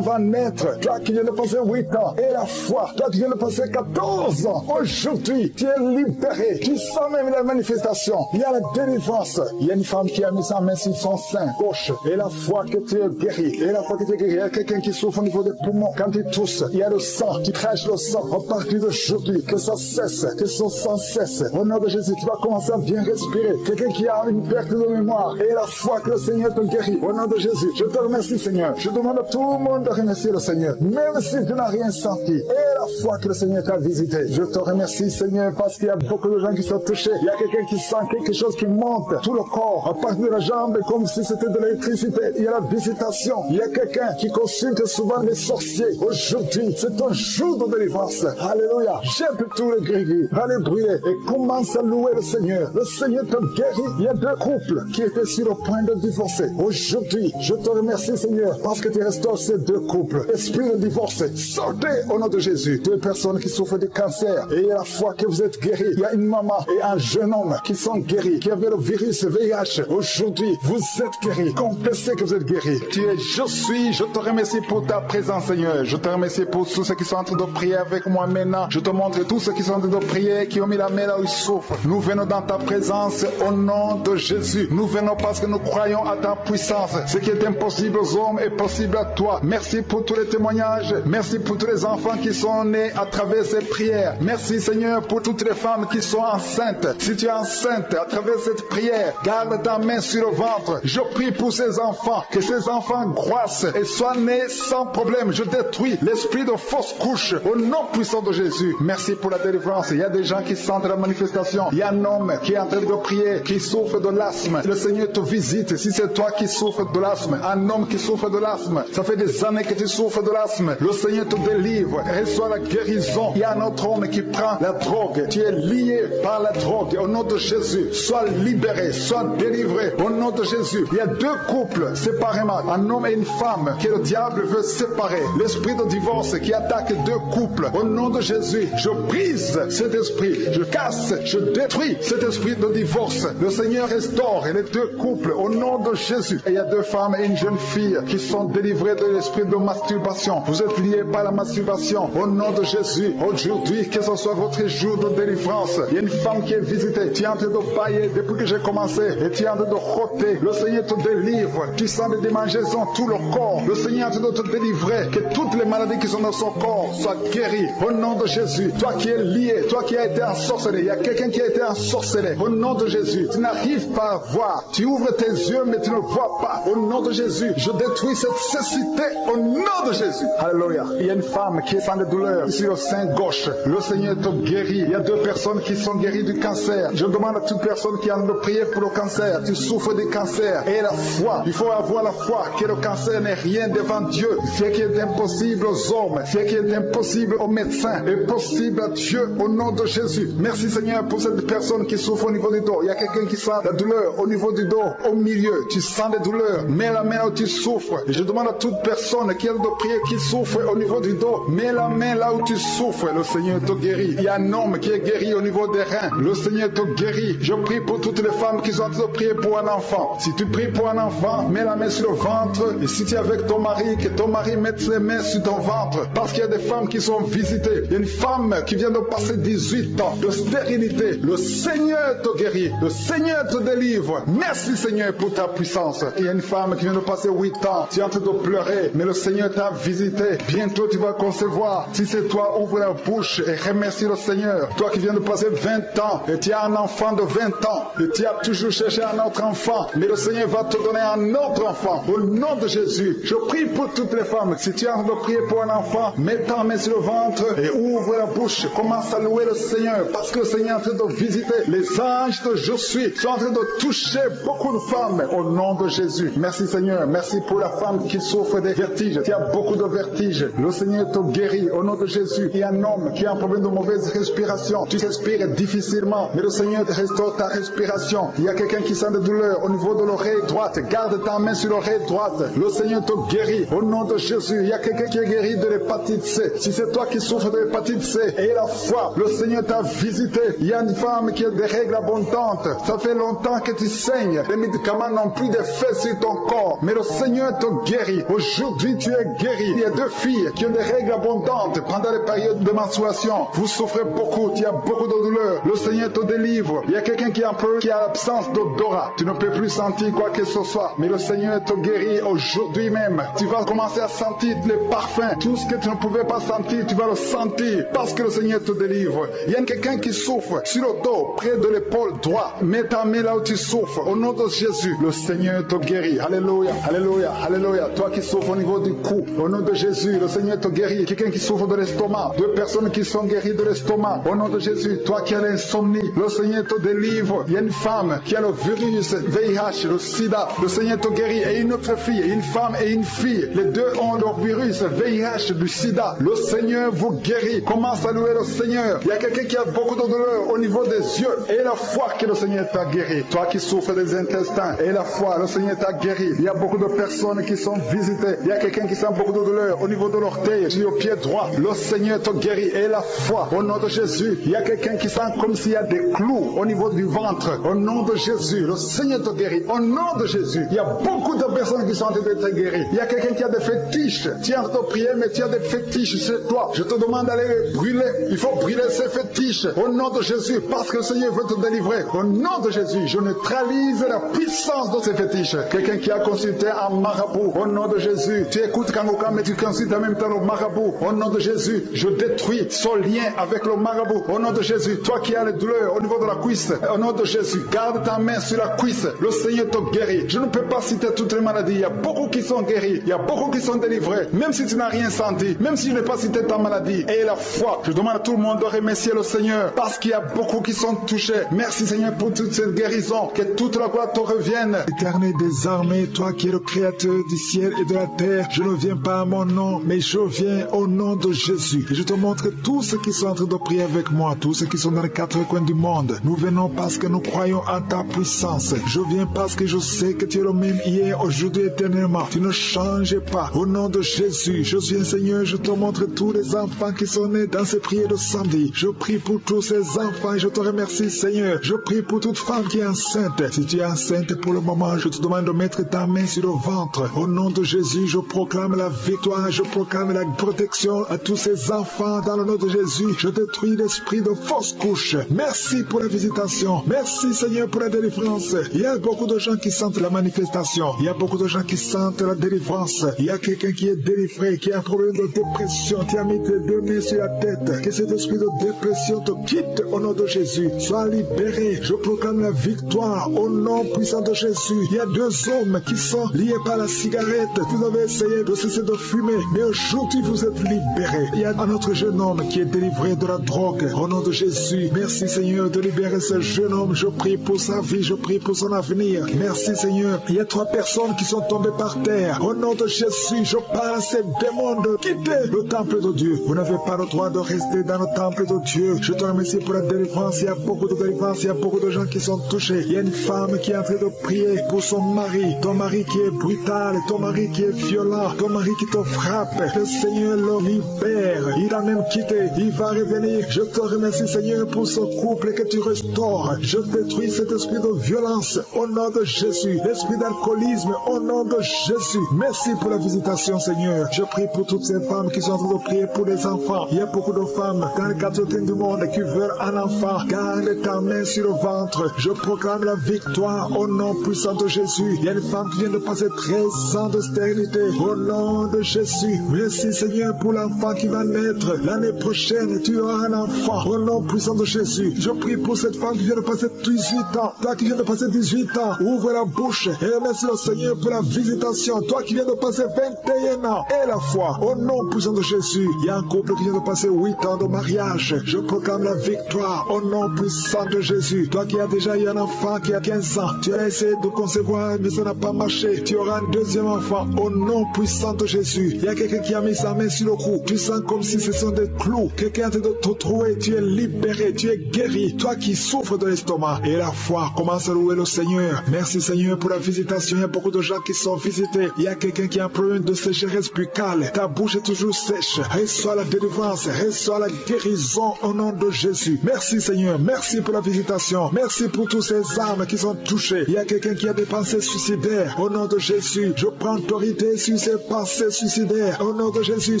va naître. Toi qui viens de passer 8 ans, et la foi, toi qui viens de passer 14 ans, aujourd'hui, tu es libéré. Tu sens même la manifestation. Il y a la délivrance. Il y a une femme qui a mis sa main sur son sein gauche et la foi que tu es guéri. Et la foi que tu es guéri. Il y a quelqu'un qui souffre au niveau des poumons. Quand tu tousses, il y a le sang qui crèche le sang. À partir d'aujourd'hui, que ça cesse, que son sang cesse. Au nom de Jésus, tu vas commencer à bien respirer. Quelqu'un qui a une perte de mémoire et la foi que le Seigneur te guérit. Au nom de Jésus, je te remercie Seigneur. Je demande à tout le monde de remercier le Seigneur. Même si tu n'as rien senti. Et la foi que le Seigneur t'a visité. Je te remercie Seigneur parce qu'il y a beaucoup de gens qui sont touchés. Il y a quelqu'un qui sent quelque chose qui monte tout le corps. À partir de la jambe comme si c'était de l'électricité. Il y a la visitation. Il y a quelqu'un qui consulte souvent les sorciers. Aujourd'hui, c'est un jour de délivrance. Alléluia. Jette tous les gris-gris. Va les brûler et commence à louer le Seigneur. Le Seigneur te guérit. Il y a 2 couples qui étaient sur le point de divorcer. Aujourd'hui, je te remercie Seigneur parce que tu restaures ces 2 couples. Esprit de divorce, sortez au nom de Jésus. 2 personnes qui souffrent de cancer et la foi que vous êtes guéris. Il y a une maman et un jeune homme qui sont guéris, qui avaient le virus VIH. Aujourd'hui, vous êtes guéris. Confessez que vous êtes guéris. Tu es, je suis. Je te remercie pour ta présence Seigneur. Je te remercie pour tous ceux qui sont en train de prier avec moi maintenant. Je te montre tous ceux qui sont en train de prier, qui ont mis la main là où ils souffrent. Nous venons dans ta présence au nom de Jésus. Nous venons parce que nous croyons à ta puissance. Ce qui est impossible aux hommes est possible à toi. Merci pour tous les témoignages. Merci pour tous les enfants qui sont nés à travers ces prières. Merci Seigneur pour toutes les femmes qui sont enceintes. Si tu es enceinte à travers cette prière, garde ta main sur le ventre. Je prie pour ces enfants, que ces enfants croissent et soient nés sans problème. Je détruis l'esprit de fausse couche au nom puissant de Jésus. Merci pour la délivrance. Il y a des gens qui sentent la manifestation. Il y a un homme qui est en train de prier, qui souffre de l'asthme. Le Seigneur te visite. Si c'est toi qui souffres de l'asthme, un homme qui souffre de l'asthme, ça fait des années que tu souffres de l'asthme. Le Seigneur te délivre. Reçois la guérison. Il y a un autre homme qui prend la drogue. Tu es lié par la drogue. Au nom de Jésus, sois libéré, sois délivré. Au nom de Jésus, il y a 2 couples séparément, un homme et une femme, que le diable veut séparer. L'esprit de divorce qui attaque 2 couples. Au nom de Jésus, je brise cet esprit. Je casse, je détruis cet esprit de divorce. Le Seigneur restaure les 2 couples. Au nom de Jésus. Et il y a 2 femmes et une jeune fille qui sont délivrées de l'esprit de masturbation. Vous êtes liés par la masturbation. Au nom de Jésus, aujourd'hui, que ce soit votre jour de délivrance. Il y a une femme qui est visitée. Tu es en train de bailler depuis que j'ai commencé. Et tu es en train de roter. Le Seigneur te délivre. Tu sens des démangeaisons tout le corps. Le Seigneur est en train de te délivrer. Que toutes les maladies qui sont dans son corps soient guéries. Au nom de Jésus. Toi qui es lié, toi qui as été ensorcelé. Il y a quelqu'un qui a été ensorcelé. Au nom de Jésus. Tu n'arrives pas à voir. Tu ouvres tes yeux mais tu ne vois pas. Au nom de Jésus. Je détruis cette cécité. Au nom de Jésus. Alléluia. Il y a une femme qui est sans de douleur sur le sein gauche. Le Seigneur te guérit. Il y a 2 personnes qui sont guéries du cancer. Je demande à toute personne qui a envie de prier pour le cancer. Tu souffres de cancer. Et la foi. Il faut avoir la foi que le cancer n'est rien devant Dieu. Ce qui est impossible aux hommes, ce qui est impossible aux médecins, est possible à Dieu au nom de Jésus. Merci Seigneur pour cette personne qui souffre au niveau du dos. Il y a quelqu'un qui sent la douleur au niveau du dos, au milieu. Tu sens des douleurs. Mets la main où tu souffres. Et je demande à toute personne qui a envie de prier, qui souffre au niveau du dos, mets la main là où tu souffres. Le Seigneur te guérit. Il y a un homme qui est guéri au niveau des reins. Le Seigneur te guérit. Je prie pour toutes les femmes qui sont en train de prier pour un enfant. Si tu pries pour un enfant, mets la main sur le ventre. Et si tu es avec ton mari, que ton mari mette ses mains sur ton ventre. Parce qu'il y a des femmes qui sont visitées. Il y a une femme qui vient de passer 18 ans de stérilité. Le Seigneur te guérit. Le Seigneur te délivre. Merci Seigneur pour ta puissance. Il y a une femme qui vient de passer 8 ans. Tu es en train de pleurer. Mais le Seigneur t'a visité. Bientôt tu vas concevoir. Si c'est toi, ouvre la bouche et remercie le Seigneur. Toi qui viens de passer 20 ans et tu as un enfant de 20 ans et tu as toujours cherché un autre enfant. Mais le Seigneur va te donner un autre enfant. Au nom de Jésus, je prie pour toutes les femmes. Si tu es en train de prier pour un enfant, mets ta main sur le ventre et ouvre la bouche. Commence à louer le Seigneur parce que le Seigneur est en train de visiter. Les anges de Je suis sont en train de toucher beaucoup de femmes au nom de Jésus. Merci Seigneur. Merci pour la femme qui souffre des vertiges. Tu as beaucoup de vertiges. Le Seigneur te guérit au nom de Jésus. Il y a un homme qui a un problème de mauvaise respiration. Tu respires difficilement, mais le Seigneur te restaure ta respiration. Il y a quelqu'un qui sent des douleurs au niveau de l'oreille droite. Garde ta main sur l'oreille droite. Le Seigneur te guérit au nom de Jésus. Il y a quelqu'un qui est guéri de l'hépatite C. Si c'est toi qui souffres de l'hépatite C et la foi, le Seigneur t'a visité. Il y a une femme qui a des règles abondantes. Ça fait longtemps que tu saignes. Les médicaments n'ont plus d'effet sur ton corps. Mais le Seigneur te guérit. Aujourd'hui, tu es guéri. Il y a 2 filles qui ont des règles abondantes pendant les périodes de menstruation. Vous souffrez beaucoup. Tu as beaucoup de douleurs. Le Seigneur te délivre. Il y a quelqu'un qui a l'absence d'odorat. Tu ne peux plus sentir quoi que ce soit. Mais le Seigneur te guérit aujourd'hui même. Tu vas commencer à sentir les parfums. Tout ce que tu ne pouvais pas sentir, tu vas le sentir parce que le Seigneur te délivre. Il y a quelqu'un qui souffre sur le dos, près de l'épaule droite. Mets ta main là où tu souffres. Au nom de Jésus, le Seigneur te guérit. Alléluia, alléluia, alléluia. Toi qui souffres au niveau du cou, au nom de Jésus, le Seigneur te guérit. Quelqu'un qui souffre de l'estomac, 2 personnes qui sont guéries de l'estomac. Au nom de Jésus, toi qui as l'insomnie, le Seigneur te délivre. Il y a une femme qui a le virus VIH, le sida. Le Seigneur te guérit. Et une autre fille, une femme et une fille. Les 2 ont le virus VIH du sida. Le Seigneur vous guérit. Commence à louer le Seigneur. Il y a quelqu'un qui a beaucoup de douleur au niveau des yeux. Et la foi que le Seigneur t'a guéri. Toi qui souffres des intestins. Et la foi, le Seigneur t'a guéri. Il y a beaucoup de personnes qui sont visitées. Il y a quelqu'un qui sent beaucoup de douleur au niveau de l'orteil, sur le pied droit. Le Seigneur te guérit. Et la foi, au nom de Jésus. Il y a quelqu'un qui sent comme s'il y a des clous au niveau du ventre. Au nom de Jésus, le Seigneur te guérit. Au nom de Jésus, il y a beaucoup de personnes qui sont en train d'être guéries. Il y a quelqu'un qui a des fétiches. Tu es en train de prier, mais tu as des fétiches chez toi. Je te demande d'aller les brûler. Il faut brûler ces fétiches. Au nom de Jésus, parce que le Seigneur veut te délivrer. Au nom de Jésus, je neutralise la puissance de ces fétiches. Quelqu'un qui a consulté un marabout. Au nom de Jésus, tu écoutes Kangoka, mais tu consultes en même temps le marabout. Au nom de Jésus, je détruis son lien avec le marabout. Au nom de Jésus, toi qui as les douleurs au niveau de la cuisse, au nom de Jésus, garde ta main sur la cuisse. Le Seigneur te guérit. Je ne peux pas citer toutes les maladies. Il y a beaucoup qui sont guéris. Il y a beaucoup qui sont délivrés. Même si tu n'as rien senti, même si je n'ai pas cité ta maladie. Et la foi, je demande à tout le monde de remercier le Seigneur parce qu'il y a beaucoup qui sont touchés. Merci Seigneur pour toute cette guérison. Que toute la gloire te revienne. Éternel des armées, toi qui es le créateur du ciel et de la terre, je ne viens pas à mon nom, mais je viens au nom de Jésus. Et je te montre tous ceux qui sont en train de prier avec moi, tous ceux qui sont dans les 4 coins du monde. Nous venons parce que nous croyons en ta puissance. Je viens parce que je sais que tu es le même hier, aujourd'hui, éternellement. Tu ne changes pas. Au nom de Jésus, je viens Seigneur, je te montre tous les enfants qui sont nés dans ces prières de samedi. Je prie pour tous ces enfants et je te remercie Seigneur. Je prie pour toute femme qui est enceinte. Si tu es enceinte pour le moment, je te demande de mettre ta main sur le ventre. Au nom de Jésus, je proclame la victoire, je proclame la protection à tous ces enfants dans le nom de Jésus. Je détruis l'esprit de fausse couche. Merci pour la visitation. Merci Seigneur pour la délivrance. Il y a beaucoup de gens qui sentent la manifestation. Il y a beaucoup de gens qui sentent la délivrance. Il y a quelqu'un qui est délivré, qui a un problème de dépression. Tu as mis tes 2 mains sur la tête. Que cet esprit de dépression te quitte au nom de Jésus. Sois libéré. Je proclame la victoire au nom puissant de Jésus. Il y a 2 hommes qui sont liés par la cigarette. Vous avez essayé de cesser de fumer, mais aujourd'hui vous êtes libérés. Il y a un autre jeune homme qui est délivré de la drogue. Au nom de Jésus, merci Seigneur de libérer ce jeune homme. Je prie pour sa vie, je prie pour son avenir. Merci Seigneur. Il y a 3 personnes qui sont tombées par terre. Au nom de Jésus, je parle à ces démons de quitter le temple de Dieu. Vous n'avez pas le droit de rester dans le temple de Dieu. Je te remercie pour la délivrance. Il y a beaucoup de délivrance. Il y a beaucoup de gens qui sont touchés. Il y a une femme qui est en train de prier pour son mari. Ton mari qui est brutal, ton mari qui est violent, ton mari qui te frappe. Le Seigneur le libère. Il a même quitté. Il va revenir. Je te remercie Seigneur pour ce couple que tu restaures. Je détruis cet esprit de violence au nom de Jésus. L'esprit d'alcoolisme au nom de Jésus. Merci pour la visitation Seigneur. Je prie pour toutes ces femmes qui sont en train de prier pour les enfants. Il y a beaucoup de femmes dans les 4 coins du monde qui veulent un enfant. Garde ta main sur le ventre. Je proclame la victoire au nom puissant de Jésus. Il y a une femme qui vient de passer 13 ans de stérilité. Au nom de Jésus. Merci Seigneur pour l'enfant qui va naître. L'année prochaine, tu auras un enfant. Au nom puissant de Jésus. Je prie pour cette femme qui vient de passer 18 ans. Toi qui viens de passer 18 ans. Ouvre la la bouche et remercie le Seigneur pour la visitation. Toi qui viens de passer 21 ans et la foi, au nom puissant de Jésus. Il y a un couple qui vient de passer 8 ans de mariage. Je proclame la victoire au nom puissant de Jésus. Toi qui as déjà eu un enfant qui a 15 ans, tu as essayé de concevoir mais ça n'a pas marché. Tu auras un deuxième enfant au nom puissant de Jésus. Il y a quelqu'un qui a mis sa main sur le cou. Tu sens comme si ce sont des clous. Quelqu'un a de te trouver. Tu es libéré, tu es guéri. Toi qui souffres de l'estomac et la foi, commence à louer le Seigneur. Merci Seigneur pour la visitation. Il y a beaucoup de gens qui sont visités. Il y a quelqu'un qui a un problème de sécheresse buccale. Ta bouche est toujours sèche. Reçois la délivrance, reçois la guérison au nom de Jésus. Merci Seigneur, merci pour la visitation. Merci pour tous ces âmes qui sont touchées. Il y a quelqu'un qui a des pensées suicidaires. Au nom de Jésus, je prends autorité sur ces pensées suicidaires. Au nom de Jésus,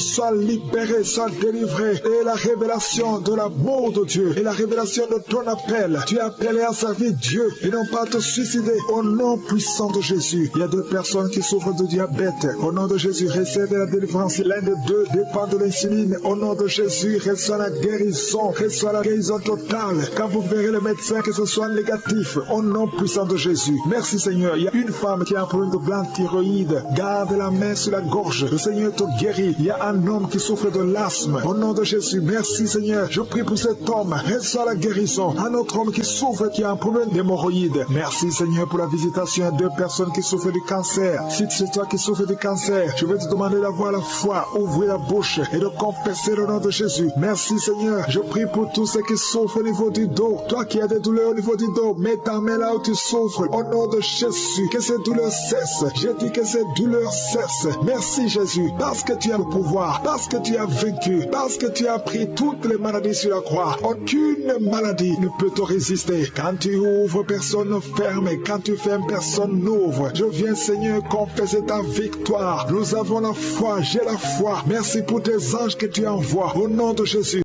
sois libéré, sois délivré. Et la révélation de l'amour de Dieu et la révélation de ton appel. Tu es appelé à servir Dieu et non pas à te suicider. Au nom puissant de Jésus, il y a deux personnes qui souffrent de diabète. Au nom de Jésus, recevez la délivrance. L'un des deux dépend de l'insuline. Au nom de Jésus, reçois la guérison totale. Quand vous verrez le médecin, que ce soit négatif, au nom puissant de Jésus. Merci Seigneur. Il y a une femme qui a un problème de glande thyroïde. Garde la main sur la gorge. Le Seigneur te guérit. Il y a un homme qui souffre de l'asthme. Au nom de Jésus, merci Seigneur. Je prie pour cet homme. Reçois la guérison. Un autre homme qui souffre, qui a un problème d'hémorroïde. Merci Seigneur pour la visitation à deux personnes qui souffrent du cancer. Si c'est toi qui souffres du cancer, je vais te demander d'avoir la foi, ouvrir la bouche et de confesser le nom de Jésus. Merci Seigneur. Je prie pour tous ceux qui souffrent au niveau du dos. Toi qui as des douleurs au niveau du dos, mets ta main là où tu souffres. Au nom de Jésus, que ces douleurs cessent. Je dis que ces douleurs cessent. Merci Jésus, parce que tu as le pouvoir, parce que tu as vaincu, parce que tu as pris toutes les maladies sur la croix. Aucune maladie ne peut te résister. Quand tu ouvres, personne ne ferme. Quand tu fermes, personne n'ouvre. Je viens Seigneur confesser ta victoire. Nous avons la foi, j'ai la foi. Merci pour tes anges que tu envoies. Au nom de Jésus.